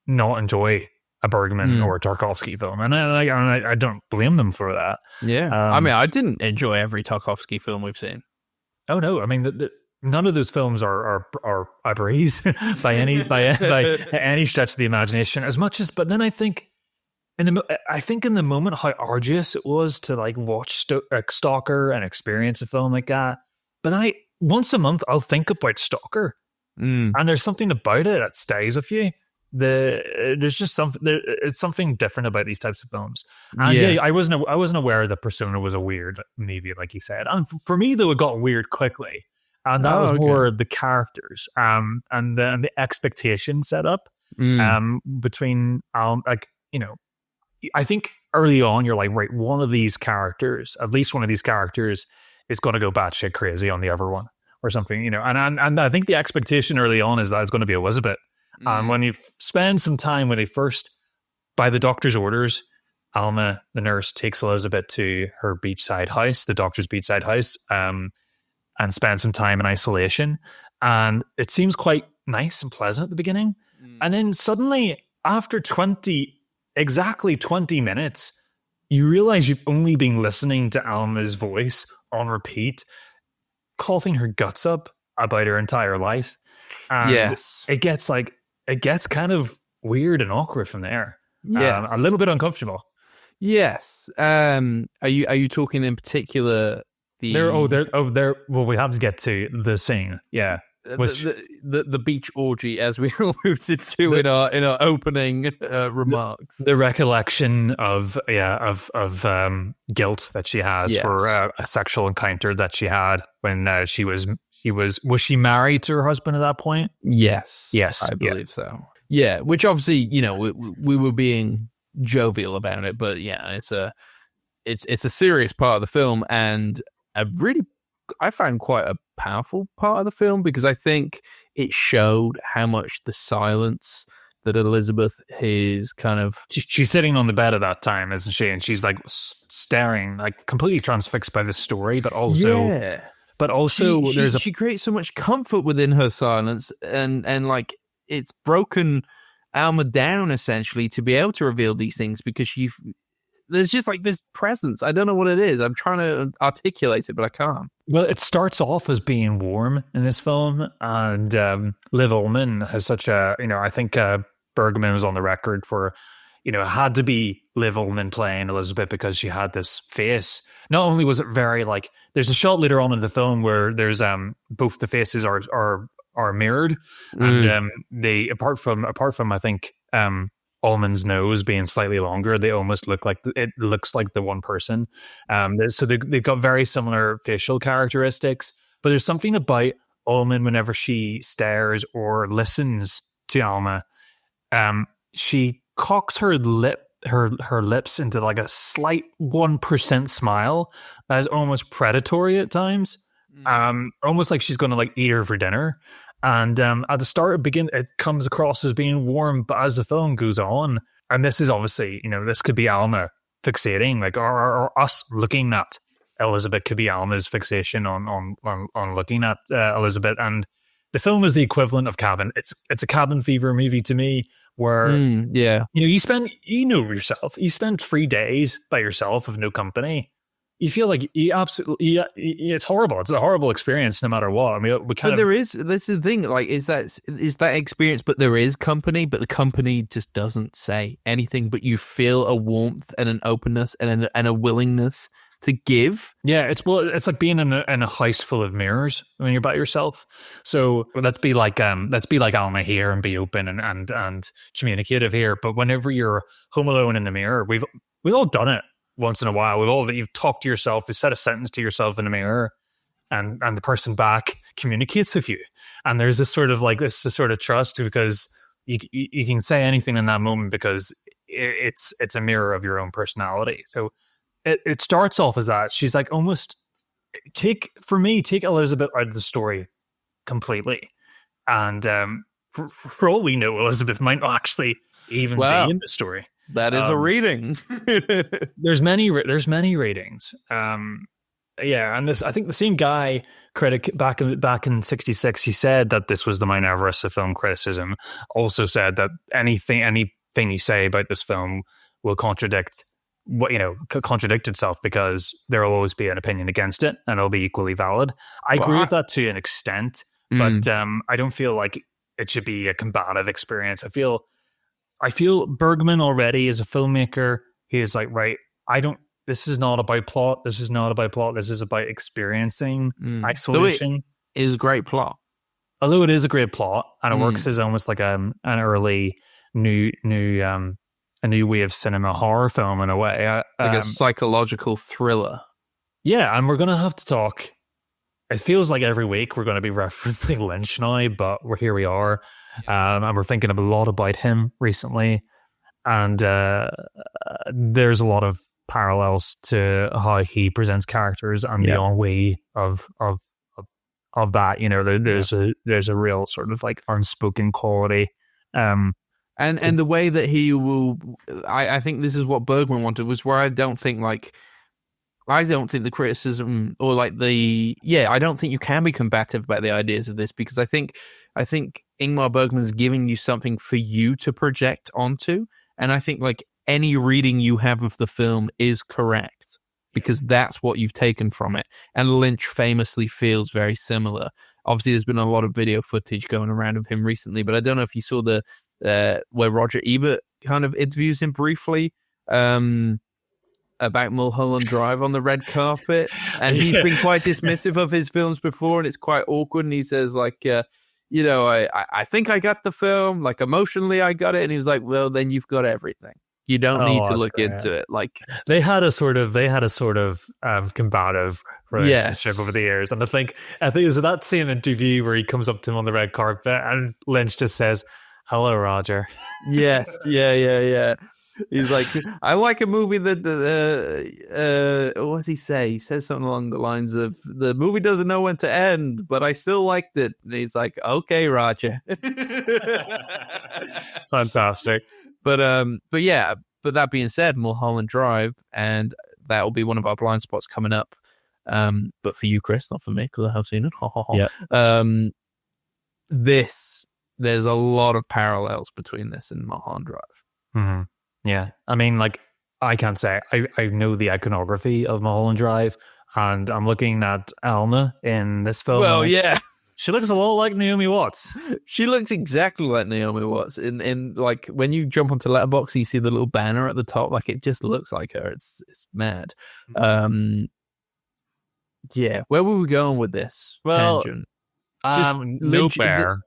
not enjoy a Bergman or a Tarkovsky film, and I don't blame them for that. Yeah, I mean, I didn't enjoy every Tarkovsky film we've seen. Oh no, I mean, none of those films are a breeze by any stretch of the imagination. As much as, but then I think in the moment how arduous it was to like watch Stalker and experience a film like that. But once a month I'll think about Stalker, and there's something about it that stays with you. There's just something. It's something different about these types of films. And yes. I wasn't aware that Persona was a weird movie, like you said. And for me, though, it got weird quickly, and that was more the characters, and the expectation set up, between I think early on you're like, right, one of these characters, at least one of these characters, is going to go batshit crazy on the other one or something, and I think the expectation early on is that it's going to be Elizabeth. And when you spend some time when they first, by the doctor's orders, Alma, the nurse, takes Elizabeth to her beachside house, the doctor's beachside house, and spend some time in isolation. And it seems quite nice and pleasant at the beginning. And then suddenly, after exactly 20 minutes, you realize you've only been listening to Alma's voice on repeat, coughing her guts up about her entire life. And yes. It gets kind of weird and awkward from there. Yes. A little bit uncomfortable. Yes. Are you talking in particular well, we have to get to the scene. Yeah. Which, the beach orgy, as we alluded to in our opening remarks. The recollection of guilt that she has for a sexual encounter that she had when she was she married to her husband at that point? Yes, I believe so. Yeah, which obviously, we were being jovial about it, but yeah, it's a serious part of the film, and I found quite a powerful part of the film, because I think it showed how much the silence that Elizabeth is kind of... She's sitting on the bed at that time, isn't she? And she's like staring, like completely transfixed by the story, but also... Yeah. But also, she creates so much comfort within her silence, and like it's broken Alma down essentially to be able to reveal these things, because there's just like this presence. I don't know what it is. I'm trying to articulate it, but I can't. Well, it starts off as being warm in this film, and Liv Ullmann has such a, I think Bergman was on the record for, it had to be Liv Ullmann playing Elizabeth because she had this face. Not only was it very like, there's a shot later on in the film where there's both the faces are are mirrored, and they apart from I think Ullman's nose being slightly longer, they almost look like it looks like the one person. So they've got very similar facial characteristics, but there's something about Ullman whenever she stares or listens to Alma, she cocks her lips into like a slight 1% smile that is almost predatory at times, almost like she's going to like eat her for dinner. And at the start, it comes across as being warm, but as the film goes on, and this is obviously, this could be Alma fixating, like, or us looking at Elizabeth could be Alma's fixation on looking at Elizabeth. And the film is the equivalent of Cabin. It's a cabin fever movie to me, where you know yourself. You spend 3 days by yourself with no company. You feel like it's horrible. It's a horrible experience no matter what. I mean, this is the thing. Like, is that experience? But there is company, but the company just doesn't say anything. But you feel a warmth and an openness and a willingness to give. Yeah, it's like being in a house full of mirrors when you're by yourself. So let's be like Alma here and be open and communicative here. But whenever you're home alone in the mirror, we've all done it once in a while. You've talked to yourself, you said a sentence to yourself in the mirror, and the person back communicates with you. And there's this sort of trust, because you can say anything in that moment because it's a mirror of your own personality. So it starts off as that. She's like, almost take Elizabeth out of the story completely. And for all we know, Elizabeth might not actually even be in the story. That is a reading. There's many ratings. And I think the same guy, critic back in '66, he said that this was the Mount Everest of film criticism. Also said that anything you say about this film will contradict itself, because there will always be an opinion against it, and it'll be equally valid. I agree with that to an extent, but I don't feel like it should be a combative experience. I feel Bergman already as a filmmaker, he is like, right, this is not about plot. This is about experiencing isolation. It is a great plot. Although it is a great plot, and it works as almost like an early new a new way of cinema horror film in a way. Like a psychological thriller. Yeah, and we're going to have to talk. It feels like every week we're going to be referencing Lynch now, but here we are. And we're thinking a lot about him recently. And there's a lot of parallels to how he presents characters and the ennui of that. There's a real sort of like unspoken quality. And the way that he will, I think this is what Bergman wanted, was where I don't think the criticism or I don't think you can be combative about the ideas of this, because I think Ingmar Bergman's giving you something for you to project onto. And I think like any reading you have of the film is correct, because that's what you've taken from it. And Lynch famously feels very similar. Obviously, there's been a lot of video footage going around of him recently, but I don't know if you saw where Roger Ebert kind of interviews him briefly about Mulholland Drive on the red carpet, and he's been quite dismissive of his films before, and it's quite awkward. And he says like, I think I got the film, like emotionally I got it, and he was like, well, then you've got everything. You don't need to look into it. Like they had a sort of combative relationship over the years, and I think is that same interview where he comes up to him on the red carpet and Lynch just says, "Hello, Roger." Yes, yeah. He's like, I like a movie that what does he say? He says something along the lines of, the movie doesn't know when to end, but I still liked it. And he's like, okay, Roger. Fantastic. But that being said, Mulholland Drive, and that will be one of our blind spots coming up. But for you, Chris, not for me, because I have seen it. Yeah. There's a lot of parallels between this and Mulholland Drive. Mm-hmm. Yeah, I mean, like, I can't say I know the iconography of Mulholland Drive, and I'm looking at Alma in this film. Well, yeah. She looks a lot like Naomi Watts. She looks exactly like Naomi Watts. In like, when you jump onto Letterboxd, you see the little banner at the top. Like, it just looks like her. It's mad. Yeah. Where were we going with this tangent? No bear.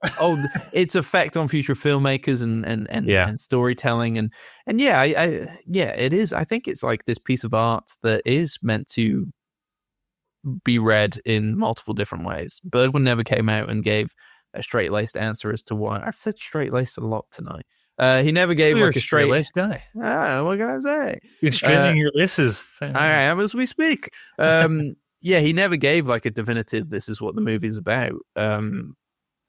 Its effect on future filmmakers and storytelling and it is. I think it's like this piece of art that is meant to be read in multiple different ways. Bergman never came out and gave a straight-laced answer as to why. I've said straight-laced a lot tonight. He never gave like a straight-laced guy. What can I say? You're straightening your laces. I am as we speak. He never gave like a definitive, this is what the movie's about. And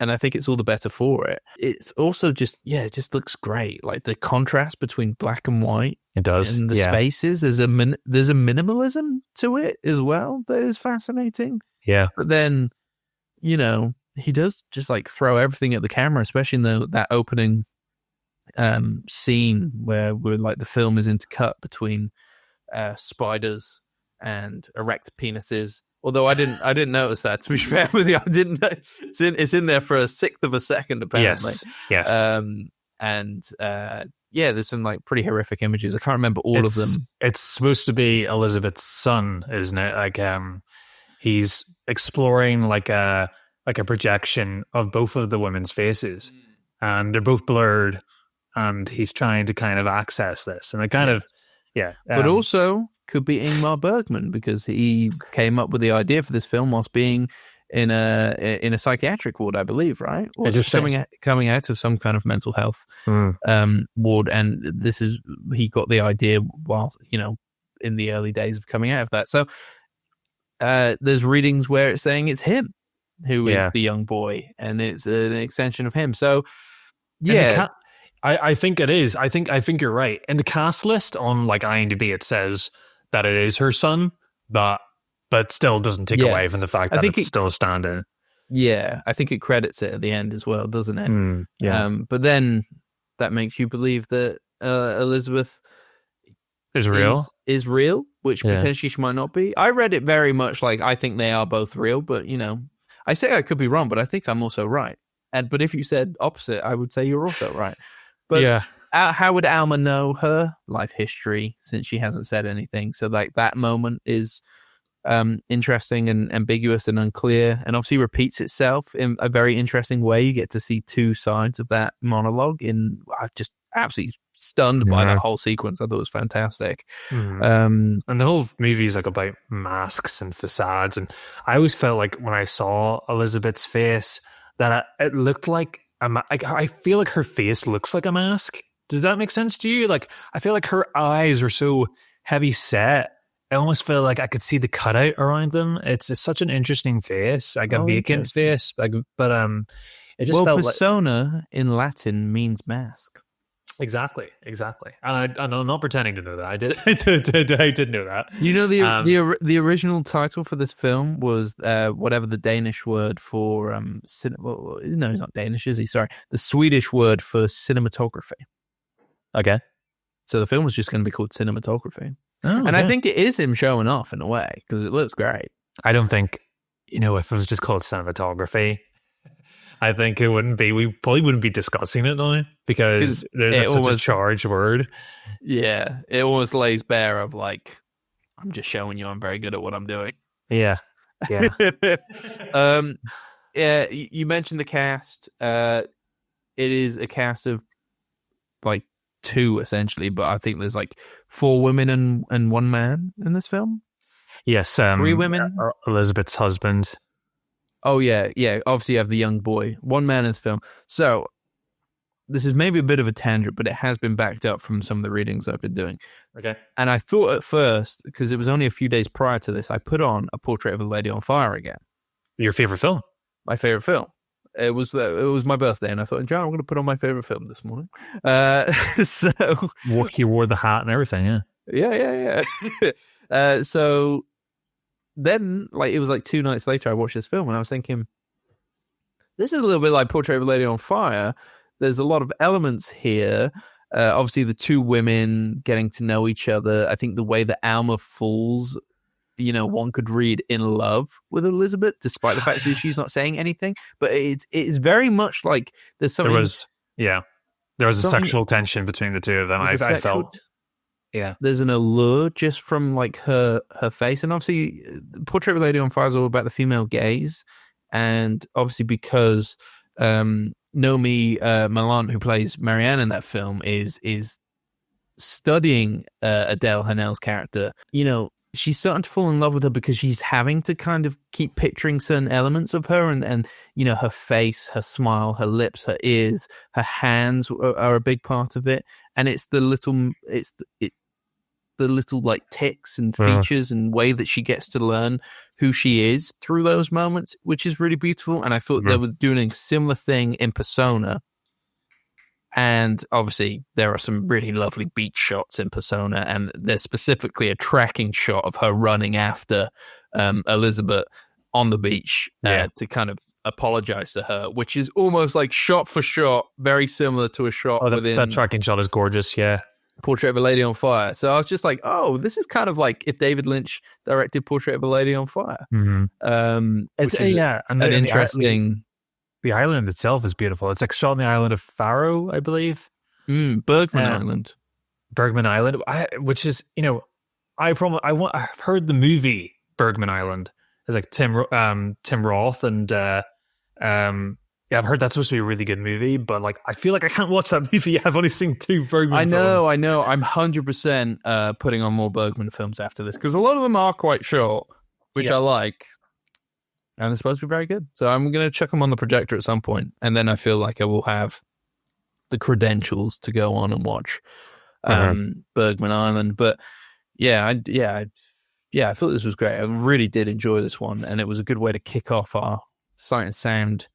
I think it's all the better for it. It's also just, it just looks great. Like the contrast between black and white. It does. And the spaces. There's a minimalism to it as well that is fascinating. Yeah. But then, he does just like throw everything at the camera, especially in that opening scene where like the film is intercut between spiders and erect penises. Although I didn't notice that, to be fair with you. I didn't know. It's in there for a sixth of a second, apparently. Yes. There's some like pretty horrific images. I can't remember all of them. It's supposed to be Elizabeth's son, isn't it? Like he's exploring like a projection of both of the women's faces, and they're both blurred, and he's trying to kind of access this, and it kind of but also could be Ingmar Bergman, because he came up with the idea for this film whilst being in a psychiatric ward, I believe, right? Or just coming out of some kind of mental health ward, and he got the idea while in the early days of coming out of that. So there's readings where it's saying it's him who is the young boy, and it's an extension of him. So I think it is. I think you're right. In the cast list on like IMDb, it says that it is her son, but still doesn't take away from the fact that it's still standing. Yeah, I think it credits it at the end as well, doesn't it? But then that makes you believe that Elizabeth is real, which potentially she might not be. I read it very much like I think they are both real, but I say I could be wrong, but I think I'm also right. But if you said opposite, I would say you're also right. But how would Alma know her life history since she hasn't said anything? So like that moment is interesting and ambiguous and unclear, and obviously repeats itself in a very interesting way. You get to see two sides of that monologue. I'm just absolutely stunned by that whole sequence. I thought it was fantastic. And the whole movie is like about masks and facades, and I always felt like when I saw Elizabeth's face that it looked like I feel like her face looks like a mask. Does that make sense to you? Like, I feel like her eyes are so heavy set. I almost feel like I could see the cutout around them. It's such an interesting face, like a vacant face. But it just felt persona in Latin means mask. Exactly. And I'm not pretending to know that. I did. I did know that. You know the original title for this film was whatever the Danish word for no, he's not Danish, is he? Sorry, the Swedish word for cinematography. Okay, so the film was just going to be called cinematography, and I think it is him showing off in a way because it looks great. I don't think if it was just called cinematography, I think it wouldn't be. We probably wouldn't be discussing it now because there's such a charged word. Yeah, it almost lays bare of like, I'm just showing you I'm very good at what I'm doing. Yeah. You mentioned the cast. It is a cast of like two essentially, but I think there's like 4 women and 1 man in this film. Yes, 3 women. Elizabeth's husband. Oh, yeah. Obviously, you have the young boy. 1 man in this film. So, this is maybe a bit of a tangent, but it has been backed up from some of the readings I've been doing. Okay. And I thought at first, because it was only a few days prior to this, I put on A Portrait of a Lady on Fire again. Your favorite film? My favorite film. It was my birthday, and I thought, John, I'm going to put on my favorite film this morning. So you wore the hat and everything, yeah. So then, like, it was like 2 nights later, I watched this film, and I was thinking, this is a little bit like Portrait of a Lady on Fire. There's a lot of elements here. Obviously, the 2 women getting to know each other. I think the way that Alma falls, one could read in love with Elizabeth, despite the fact that she's not saying anything. But it's very much like there's something. There was a sexual tension between the 2 of them. I felt. Yeah, there's an allure just from like her face, and obviously, Portrait of a Lady on Fire is all about the female gaze, and obviously because Nomi Malant, who plays Marianne in that film, is studying Adele Hanel's character. She's starting to fall in love with her because she's having to kind of keep picturing certain elements of her, and her face, her smile, her lips, her ears, her hands are a big part of it, and it's the little like tics and features and way that she gets to learn who she is through those moments, which is really beautiful. And I thought they were doing a similar thing in Persona. And obviously there are some really lovely beach shots in Persona, and there's specifically a tracking shot of her running after Elizabeth on the beach to kind of apologize to her, which is almost like shot for shot, very similar to a shot within... That tracking shot is gorgeous, yeah. Portrait of a Lady on Fire. So I was just like, oh, this is kind of like if David Lynch directed Portrait of a Lady on Fire. It's an interesting... The island itself is beautiful. It's like shot on the island of Faro, I believe. Bergman Island. Bergman Island, which is, I've heard the movie Bergman Island. It's like Tim Roth and I've heard that's supposed to be a really good movie, but like I feel like I can't watch that movie. I've only seen 2 Bergman films. I know. I'm 100% putting on more Bergman films after this because a lot of them are quite short, which I like. And they're supposed to be very good. So I'm going to chuck them on the projector at some point, and then I feel like I will have the credentials to go on and watch Bergman Island. But I thought this was great. I really did enjoy this one, and it was a good way to kick off our Sight and Sound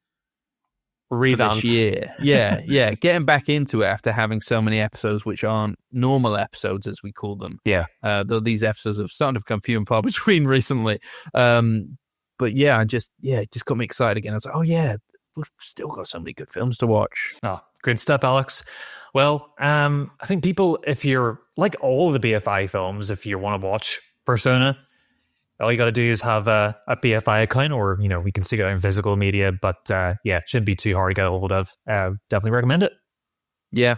revamp this year. Yeah, getting back into it after having so many episodes which aren't normal episodes, as we call them. Though these episodes have started to become few and far between recently. But it just got me excited again. I was like, oh yeah, we've still got so many good films to watch. Oh, good stuff, Alex. Well, I think people, if you're like all the BFI films, if you want to watch Persona, all you got to do is have a BFI account, or we can see it in physical media. But it shouldn't be too hard to get a hold of. Definitely recommend it. Yeah.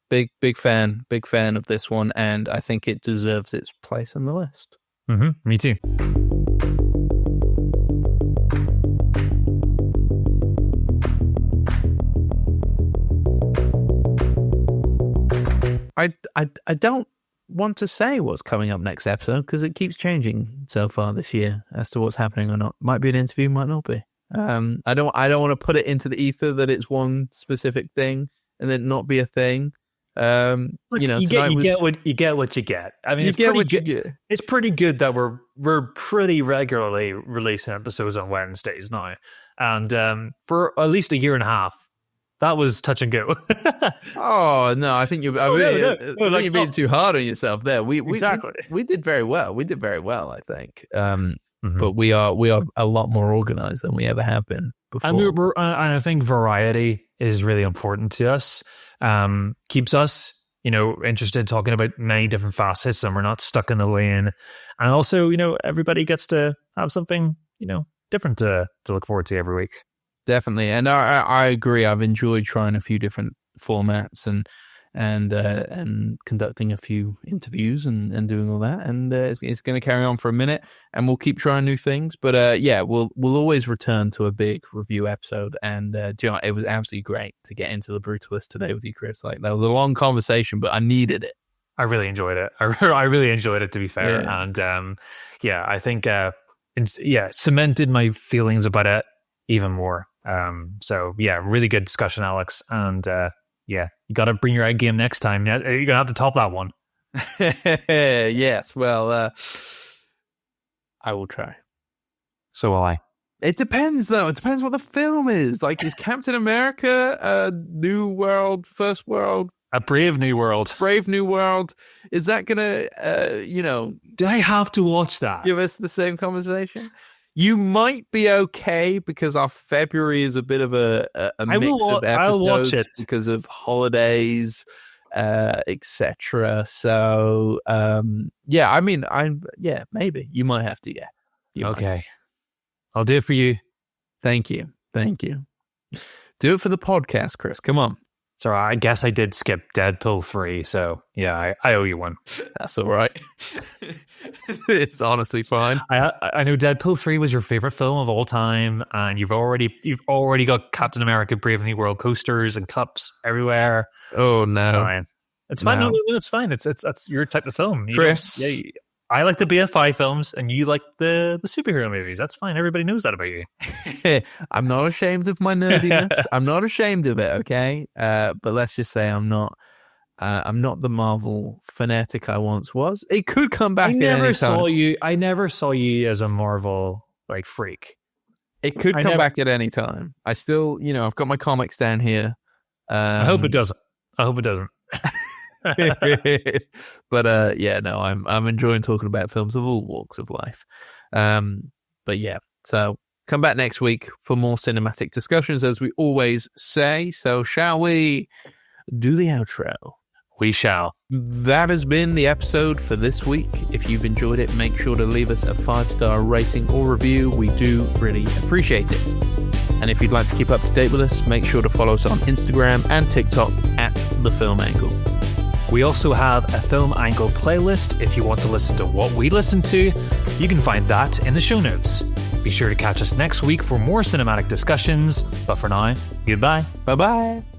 Big fan of this one, and I think it deserves its place on the list. Me too. I don't want to say what's coming up next episode because it keeps changing so far this year as to what's happening or not. Might be an interview, might not be. I don't want to put it into the ether that it's one specific thing and then not be a thing. You get what you get. I mean, it's pretty good that we're pretty regularly releasing episodes on Wednesdays now, and for at least a year and a half. That was touch and go. Oh no, I think you're being too hard on yourself there. We did very well. We did very well, I think. But we are a lot more organized than we ever have been before. And I think variety is really important to us. Keeps us, interested in talking about many different facets, and we're not stuck in the lane. And also, everybody gets to have something, different to look forward to every week. Definitely, and I agree. I've enjoyed trying a few different formats and conducting a few interviews and doing all that. And it's going to carry on for a minute, and we'll keep trying new things. But we'll always return to a big review episode. And it was absolutely great to get into the Brutalist today with you, Kris. Like, that was a long conversation, but I needed it. I really enjoyed it. I really enjoyed it, to be fair. And I think cemented my feelings about it even more. Really good discussion, Alex. And you got to bring your A game next time. You're going to have to top that one. Yes, well, I will try. So will I. It depends, though. It depends what the film is. Like, is Captain America a new world, first world? A Brave New World. Brave New World. Is that going to, do I have to watch that? Give us the same conversation? You might be okay because our February is a bit of a mix of episodes. I'll watch it because of holidays, etc. So, maybe you might have to. Yeah. Okay. I'll do it for you. Thank you. Do it for the podcast, Kris. Come on. So I guess I did skip Deadpool 3, so yeah, I owe you one. That's all right. It's honestly fine. I know Deadpool 3 was your favorite film of all time, and you've already got Captain America Brave New World coasters and cups everywhere. Oh no. It's fine. It's fine. No. No, it's fine. It's your type of film. Kris. I like the BFI films, and you like the superhero movies. That's fine. Everybody knows that about you. I'm not ashamed of my nerdiness. I'm not ashamed of it, okay? But let's just say I'm not the Marvel fanatic I once was. It could come back. I never saw you as a Marvel freak. It could come back at any time. I still, I've got my comics down here. I hope it doesn't. But yeah, no, I'm enjoying talking about films of all walks of life. But yeah, so come back next week for more cinematic discussions, as we always say. So shall we do the outro? We shall. That has been the episode for this week. If you've enjoyed it, make sure to leave us a 5-star rating or review. We do really appreciate it. And if you'd like to keep up to date with us, make sure to follow us on Instagram and TikTok at The Film Angle. We also have a Film Angle playlist. If you want to listen to what we listen to, you can find that in the show notes. Be sure to catch us next week for more cinematic discussions. But for now, goodbye. Bye-bye.